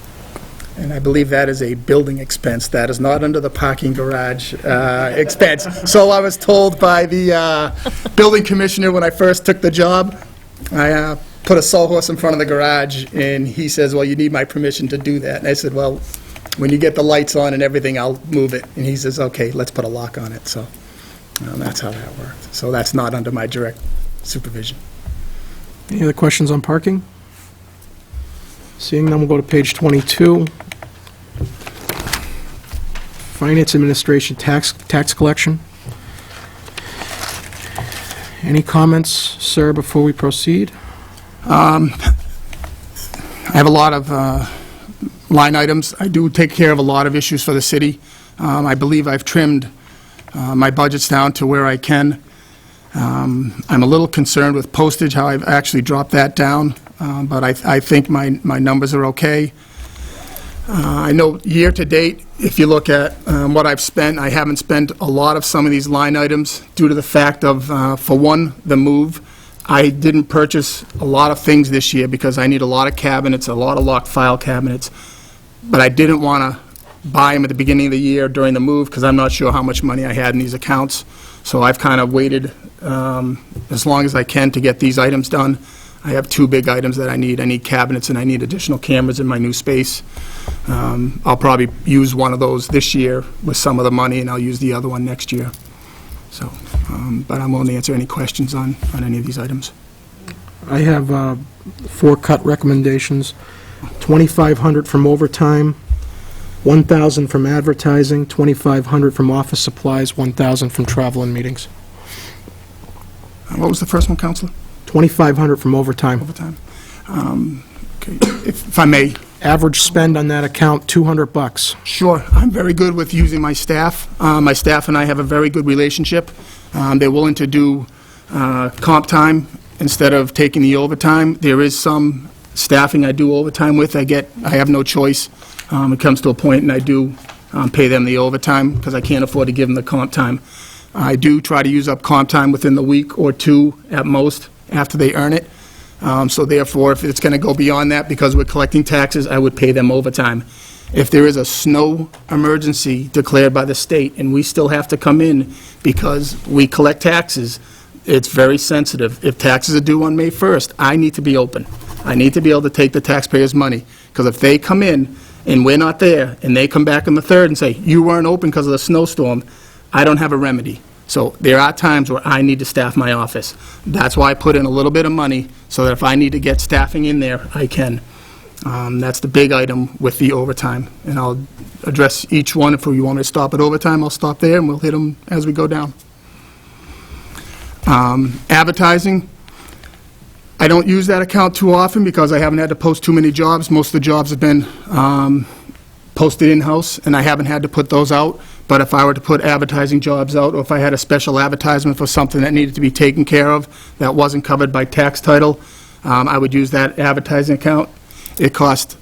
And I believe that is a building expense. That is not under the parking garage expense. So I was told by the building commissioner when I first took the job. I put a sawhorse in front of the garage, and he says, well, you need my permission to do that. And I said, well, when you get the lights on and everything, I'll move it. And he says, okay, let's put a lock on it. So that's how that worked. So that's not under my direct supervision. Any other questions on parking? Seeing none, we'll go to page 22. Finance Administration tax collection. Any comments, sir, before we proceed? I have a lot of line items. I do take care of a lot of issues for the city. I believe I've trimmed my budgets down to where I can. I'm a little concerned with postage, how I've actually dropped that down, but I think my numbers are okay. I know year-to-date, if you look at what I've spent, I haven't spent a lot of some of these line items due to the fact of, for one, the move. I didn't purchase a lot of things this year because I need a lot of cabinets, a lot of locked file cabinets, but I didn't want to buy them at the beginning of the year during the move because I'm not sure how much money I had in these accounts. So I've kind of waited as long as I can to get these items done. I have two big items that I need. I need cabinets and I need additional cameras in my new space. I'll probably use one of those this year with some of the money, and I'll use the other one next year. So, but I'm willing to answer any questions on any of these items. I have 4 cut recommendations. $2,500 from overtime, $1,000 from advertising, $2,500 from office supplies, $1,000 from travel and meetings. What was the first one, Counselor? $2,500 from overtime. Overtime. Okay, if I may. Average spend on that account, $200. Sure. I'm very good with using my staff. My staff and I have a very good relationship. They're willing to do comp time instead of taking the overtime. There is some staffing I do overtime with. I have no choice. It comes to a point and I do pay them the overtime because I can't afford to give them the comp time. I do try to use up comp time within the week or two at most after they earn it. So therefore, if it's going to go beyond that because we're collecting taxes, I would pay them overtime. If there is a snow emergency declared by the state and we still have to come in because we collect taxes, it's very sensitive. If taxes are due on May 1st, I need to be open. I need to be able to take the taxpayers' money. Because if they come in and we're not there and they come back on the 3rd and say, you weren't open because of the snowstorm, I don't have a remedy. So there are times where I need to staff my office. That's why I put in a little bit of money so that if I need to get staffing in there, I can. That's the big item with the overtime. And I'll address each one. If you want me to stop at overtime, I'll stop there and we'll hit them as we go down. Advertising. I don't use that account too often because I haven't had to post too many jobs. Most of the jobs have been posted in-house, and I haven't had to put those out. But if I were to put advertising jobs out, or if I had a special advertisement for something that needed to be taken care of that wasn't covered by tax title, I would use that advertising account. It costs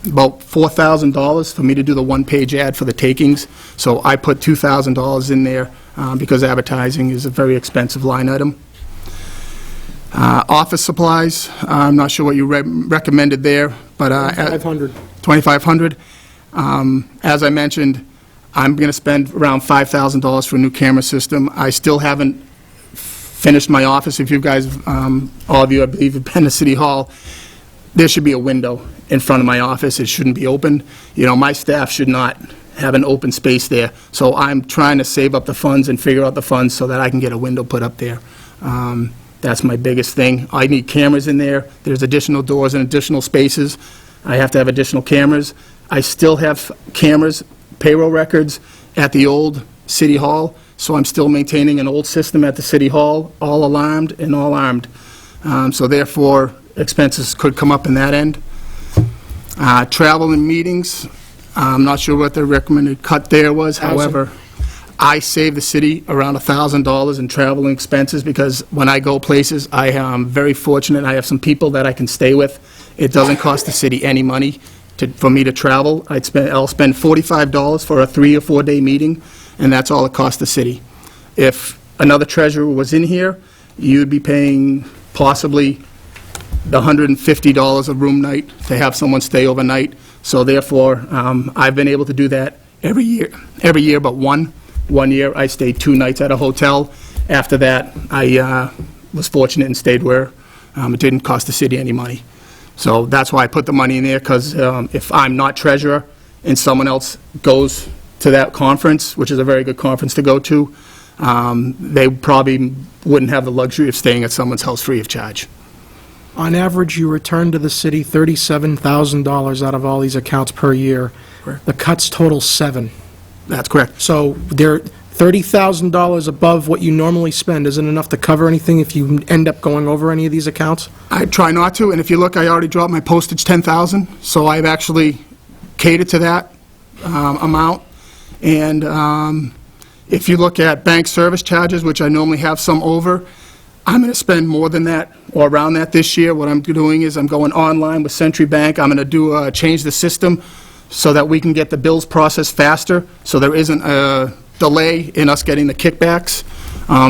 about $4,000 for me to do the one-page ad for the takings, so I put $2,000 in there because advertising is a very expensive line item. Office supplies, I'm not sure what you recommended there, but... $500. $2,500. As I mentioned, I'm going to spend around $5,000 for a new camera system. I still haven't finished my office. If you guys, all of you, I believe, have been to City Hall, there should be a window in front of my office. It shouldn't be open. You know, my staff should not have an open space there. So I'm trying to save up the funds and figure out the funds so that I can get a window put up there. That's my biggest thing. I need cameras in there. There's additional doors and additional spaces. I have to have additional cameras. I still have cameras, payroll records at the old City Hall, so I'm still maintaining an old system at the City Hall, all alarmed and all armed. So therefore, expenses could come up in that end. Travel and meetings, I'm not sure what the recommended cut there was. However, I save the city around $1,000 in travel and expenses because when I go places, I am very fortunate. I have some people that I can stay with. It doesn't cost the city any money for me to travel. I'll spend $45 for a 3 or 4 day meeting, and that's all it costs the city. If another treasurer was in here, you'd be paying possibly the $150 a room night to have someone stay overnight. So therefore, I've been able to do that every year but one. One year, I stayed 2 nights at a hotel. After that, I was fortunate and stayed where it didn't cost the city any money. So that's why I put the money in there, because if I'm not treasurer and someone else goes to that conference, which is a very good conference to go to, they probably wouldn't have the luxury of staying at someone's house free of charge. On average, you return to the city $37,000 out of all these accounts per year. Correct. The cuts total $7,000. That's correct. So they're $30,000 above what you normally spend. Isn't enough to cover anything if you end up going over any of these accounts? I try not to, and if you look, I already dropped my postage $10,000, so I've actually catered to that amount. And if you look at bank service charges, which I normally have some over, I'm going to spend more than that or around that this year. What I'm doing is I'm going online with Century Bank. I'm going to change the system so that we can get the bills processed faster, so there isn't a delay in us getting the kickbacks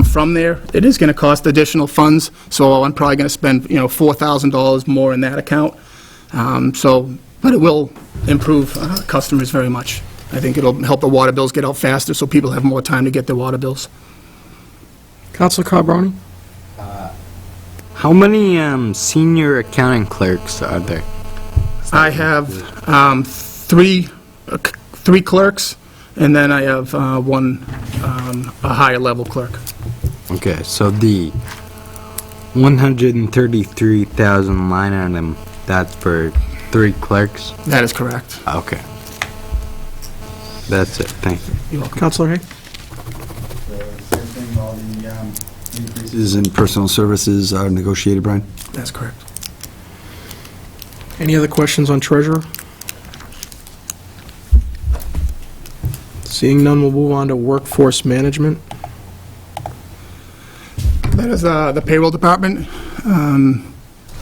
from there. It is going to cost additional funds, so I'm probably going to spend, $4,000 more in that account. But it will improve customers very much. I think it'll help the water bills get out faster, so people have more time to get their water bills. Councilor Carbroni? How many senior accounting clerks are there? I have three clerks, and then I have one a higher level clerk. Okay, so the 133,000 line item, that's for 3 clerks? That is correct. Okay. That's it, thank you. You're welcome. Councilor Hay? Same thing, all the increases in personal services are negotiated, Brian? That's correct. Any other questions on treasurer? Seeing none, we'll move on to workforce management. That is the payroll department. And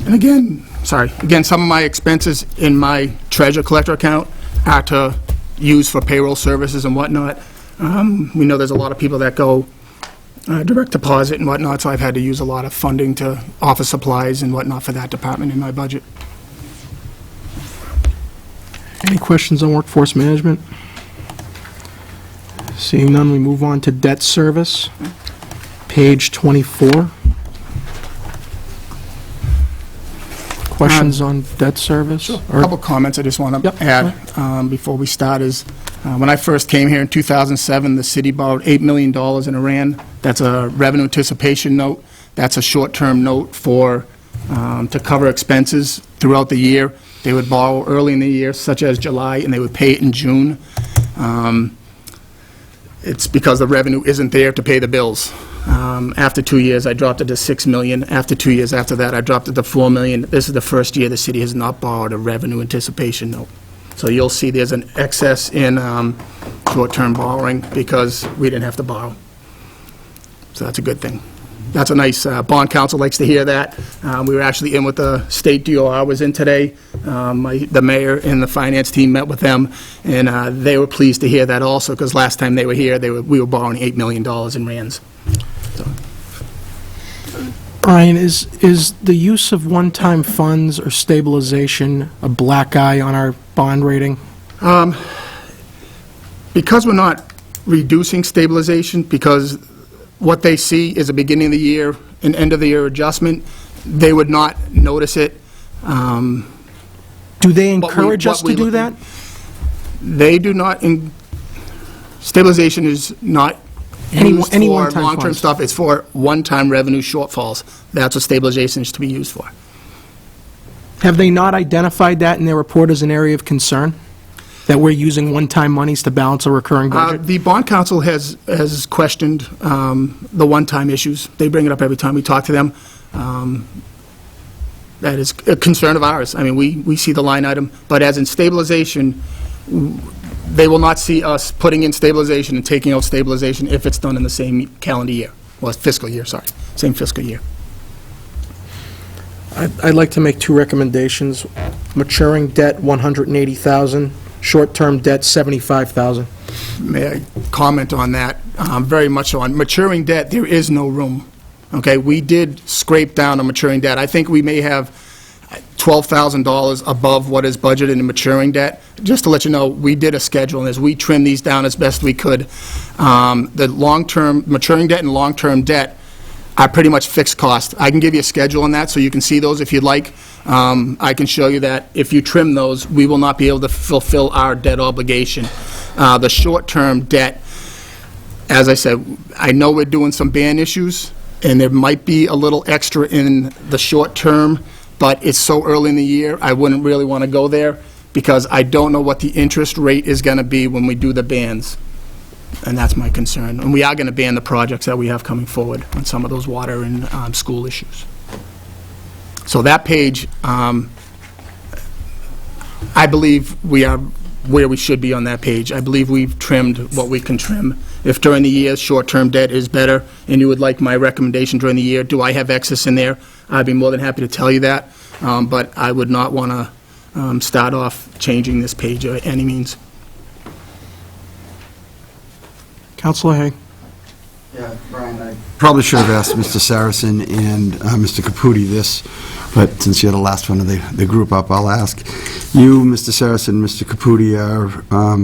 again, some of my expenses in my treasure collector account are to use for payroll services and whatnot. We know there's a lot of people that go direct deposit and whatnot, so I've had to use a lot of funding to office supplies and whatnot for that department in my budget. Any questions on workforce management? Seeing none, we move on to debt service, page 24. Questions on debt service? A couple comments I just want to add before we start is, when I first came here in 2007, the city borrowed $8 million in Iran. That's a revenue anticipation note. That's a short-term note for to cover expenses throughout the year. They would borrow early in the year, such as July, and they would pay it in June. It's because the revenue isn't there to pay the bills. After 2 years, I dropped it to $6 million. After 2 years after that, I dropped it to $4 million. This is the first year the city has not borrowed a revenue anticipation note. So you'll see there's an excess in short-term borrowing because we didn't have to borrow. So that's a good thing. That's a nice, bond counsel likes to hear that. We were actually in with the state DOR was in today. The mayor and the finance team met with them, and they were pleased to hear that also, because last time they were here, we were borrowing $8 million in rands. Brian, is the use of one-time funds or stabilization a black eye on our bond rating? Because we're not reducing stabilization, because what they see is a beginning of the year and end of the year adjustment, they would not notice it. Do they encourage us to do that? They do not, stabilization is not used Any for one-time long-term funds. stuff, it's for one-time revenue shortfalls. That's what stabilization is to be used for. Have they not identified that in their report as an area of concern? That we're using one-time monies to balance a recurring budget? The bond council has questioned the one-time issues. They bring it up every time we talk to them. That is a concern of ours. I mean, we see the line item, but as in stabilization, they will not see us putting in stabilization and taking out stabilization if it's done in the same calendar year, well, fiscal year, sorry, same fiscal year. I'd like to make two recommendations. Maturing debt, $180,000. Short-term debt, $75,000. May I comment on that? Very much so. On maturing debt, there is no room. Okay, we did scrape down on maturing debt. I think we may have $12,000 above what is budgeted in maturing debt. Just to let you know, we did a schedule, and as we trimmed these down as best we could, the long-term, maturing debt and long-term debt are pretty much fixed cost. I can give you a schedule on that, so you can see those if you'd like. I can show you that if you trim those, we will not be able to fulfill our debt obligation. The short-term debt, as I said, I know we're doing some ban issues, and there might be a little extra in the short term, but it's so early in the year, I wouldn't really want to go there, because I don't know what the interest rate is going to be when we do the bans. And that's my concern. And we are going to ban the projects that we have coming forward on some of those water and school issues. So that page, I believe we are where we should be on that page. I believe we've trimmed what we can trim. If during the year, short-term debt is better, and you would like my recommendation during the year, do I have excess in there? I'd be more than happy to tell you that, but I would not want to start off changing this page by any means. Councilor Hay. Yeah, Brian, I probably should have asked Mr. Saracen and Mr. Caputi this, but since you're the last one of the group up, I'll ask. You, Mr. Saracen, Mr. Caputi are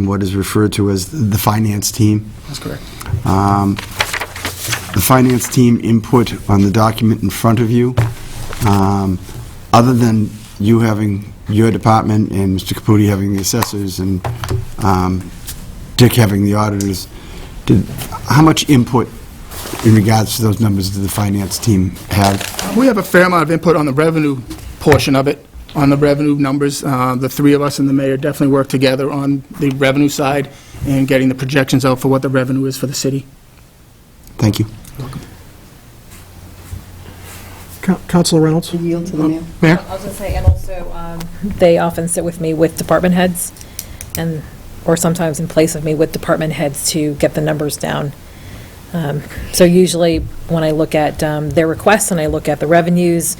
what is referred to as the finance team. That's correct. The finance team input on the document in front of you, other than you having your department and Mr. Caputi having the assessors and Dick having the auditors, how much input in regards to those numbers did the finance team have? We have a fair amount of input on the revenue portion of it, on the revenue numbers. The three of us and the mayor definitely work together on the revenue side and getting the projections out for what the revenue is for the city. Thank you. Councilor Reynolds? Yield to the mayor. Mayor? I was going to say, and also, they often sit with me with department heads, or sometimes in place of me with department heads to get the numbers down. So usually, when I look at their requests and I look at the revenues,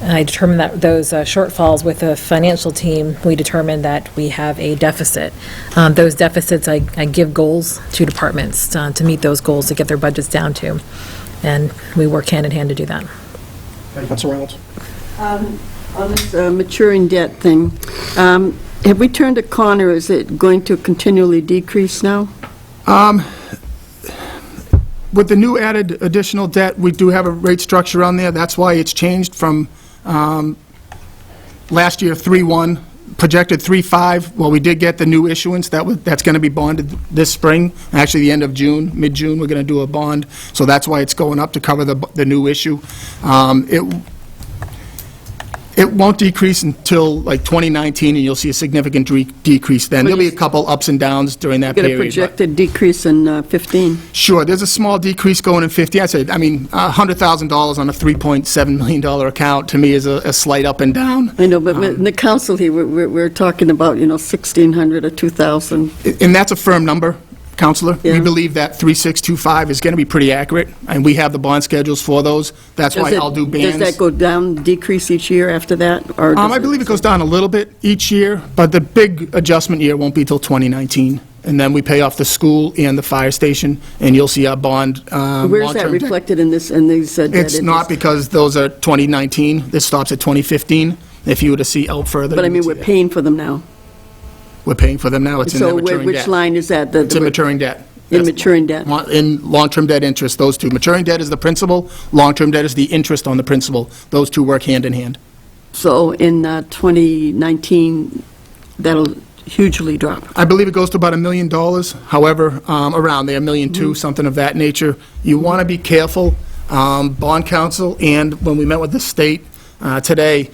I determine that those shortfalls with the financial team, we determine that we have a deficit. Those deficits, I give goals to departments to meet those goals, to get their budgets down to, and we work hand in hand to do that. Councilor Reynolds. On this maturing debt thing, have we turned a corner? Is it going to continually decrease now? With the new added additional debt, we do have a rate structure on there. That's why it's changed from last year 3.1, projected 3.5. Well, we did get the new issuance that's going to be bonded this spring. Actually, the end of June, mid-June, we're going to do a bond. So that's why it's going up, to cover the new issue. It won't decrease until like 2019, and you'll see a significant decrease then. There'll be a couple ups and downs during that Get period. a projected decrease in 15? Sure, there's a small decrease going in 15. $100,000 on a $3.7 million account, to me, is a slight up and down. I know, but in the council here, we're talking about, $1,600 or $2,000. And that's a firm number. Counselor. We Yeah. believe that 3625 is going to be pretty accurate, and we have the bond schedules for those. That's why I'll do bands. Does that go down, decrease each year after that? Or does I believe it goes down a little bit each year, but the big adjustment year won't be till 2019. And then we pay off the school and the fire station, and you'll see our bond. Where is that long-term debt. reflected in this, in these debt It's not interest? because those are 2019. This stops at 2015. If you were to see out further. But I you mean, would we're see that. paying for them now. We're paying for them now. It's in their So maturing which debt. line is that? It's in maturing debt. In That's- maturing debt. In long-term debt interest, those two. Maturing debt is the principal, long-term debt is the interest on the principal. Those two work hand in hand. So in 2019, that'll hugely drop. I believe it goes to about $1 million, however, around there, $1.2 million, something of that nature. You want to be careful. Bond counsel, and when we met with the state today,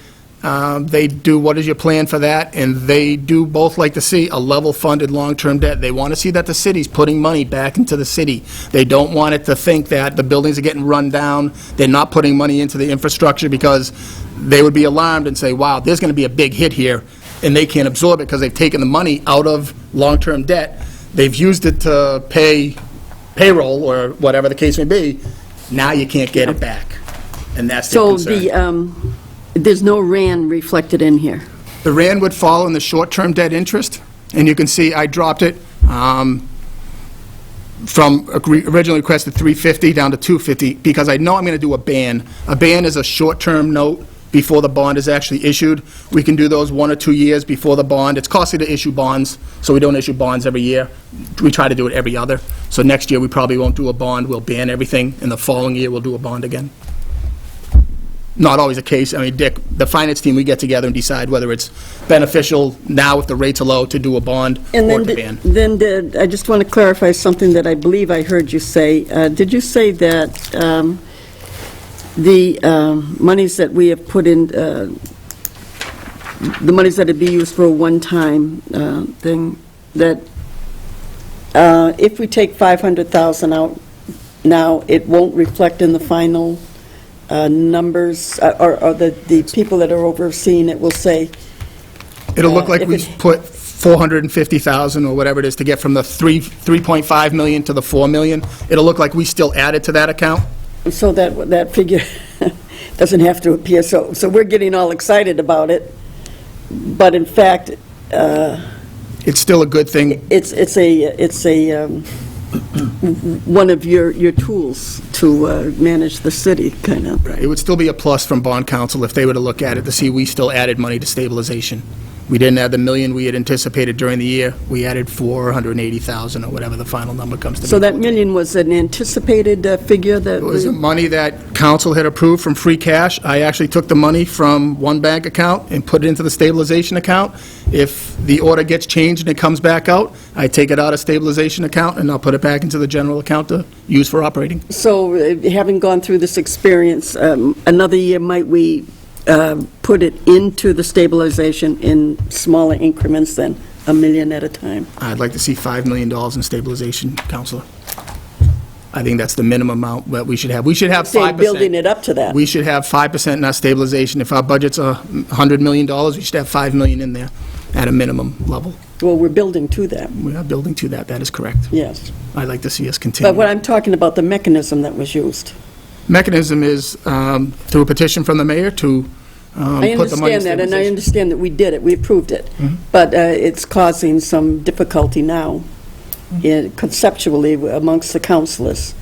they do, what is your plan for that? And they do both like to see a level-funded long-term debt. They want to see that the city's putting money back into the city. They don't want it to think that the buildings are getting run down, they're not putting money into the infrastructure, because they would be alarmed and say, wow, there's going to be a big hit here, and they can't absorb it because they've taken the money out of long-term debt. They've used it to pay payroll or whatever the case may be. Now you can't get it back, and that's their So concern. there's no RAN reflected in here. The RAND would fall in the short-term debt interest, and you can see I dropped it from originally requested $350 down to $250, because I know I'm going to do a ban. A ban is a short-term note before the bond is actually issued. We can do those 1 or 2 years before the bond. It's costly to issue bonds, so we don't issue bonds every year. We try to do it every other. So next year, we probably won't do a bond. We'll ban everything, and the following year, we'll do a bond again. Not always the case. I mean, Dick, the finance team, we get together and decide whether it's beneficial now, if the rates are low, to do a bond And or then, to ban. I just want to clarify something that I believe I heard you say. Did you say that the monies that we have put in, the monies that would be used for a one-time thing, that if we take $500,000 out now, it won't reflect in the final numbers, or the people that are overseeing it will say... It'll look like if we it- put $450,000 or whatever it is to get from the 3.5 million to the 4 million. It'll look like we still added to that account. So that figure doesn't have to appear, so we're getting all excited about it, but in fact, It's still a good thing. it's a one of your tools to manage the city, kind of. It would still be a plus from bond counsel if they were to look at it to see we still added money to stabilization. We didn't add the $1 million we had anticipated during the year. We added $480,000 or whatever the final number comes to be. So that million was an anticipated figure that... It was money that council had approved from free cash. I actually took the money from one bank account and put it into the stabilization account. If the order gets changed and it comes back out, I take it out of stabilization account and I'll put it back into the general account to use for operating. So, having gone through this experience, another year, might we put it into the stabilization in smaller increments than $1 million at a time? I'd like to see $5 million in stabilization, Counselor. I think that's the minimum amount that we should have. We should have 5%. Building it up to that. We should have 5% in our stabilization. If our budget's $100 million, we should have $5 million in there at a minimum level. Well, we're building to that. We are building to that. That is correct. Yes. I'd like to see us continue. But what I'm talking about, the mechanism that was used. Mechanism is through a petition from the mayor to I put the money in understand that, and I stabilization. understand that we did it, we approved it. Mhm. But it's causing some difficulty now, conceptually, amongst the councilors,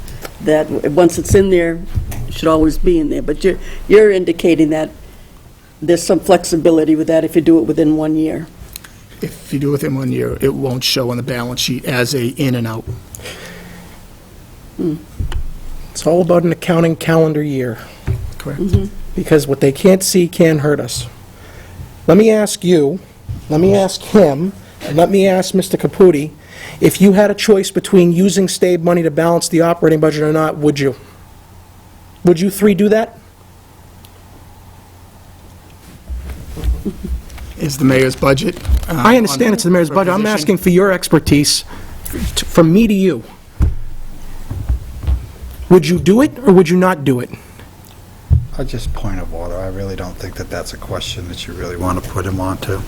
that once it's in there, it should always be in there. But you're indicating that there's some flexibility with that if you do it within 1 year. If you do it within 1 year, it won't show on the balance sheet as a in and out. It's all about an accounting calendar year. Correct. Because what they can't see can hurt us. Let me ask you, let me ask him, and let me ask Mr. Caputi, if you had a choice between using state money to balance the operating budget or not, would you? Would you three do that? Is the mayor's budget. I understand it's the mayor's budget. I'm asking for your expertise, from me to you. Would you do it, or would you not do it? Just point of order, I really don't think that that's a question that you really want to put him on to.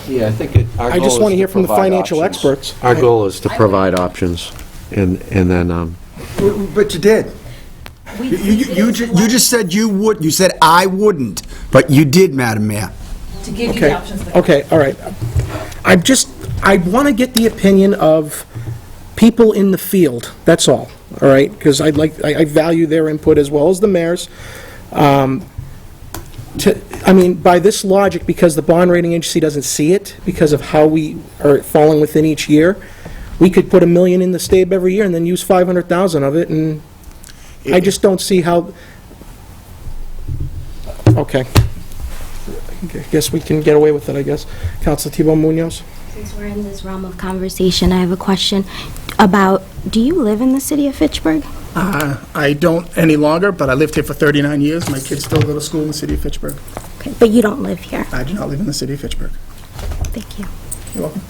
Yeah, I think I just want to hear from the financial experts. Our goal is to provide options, and then, But you did. You just said you would, you said I wouldn't, but you did, Madam Mayor. To give you Okay, the options. okay, all right. I want to get the opinion of people in the field, that's all right? Because I value their input as well as the mayor's. I mean, by this logic, because the bond rating agency doesn't see it, because of how we are falling within each year, we could put $1 million in the STABE every year and then use 500,000 of it, and I just don't see how... Okay. I guess we can get away with it, I guess. Councilor Thibault Munoz? Since we're in this realm of conversation, I have a question about, do you live in the city of Fitchburg? I don't any longer, but I lived here for 39 years. My kids still go to school in the city of Fitchburg. Okay, but you don't live here. I do not live in the city of Fitchburg. Thank you. You're welcome.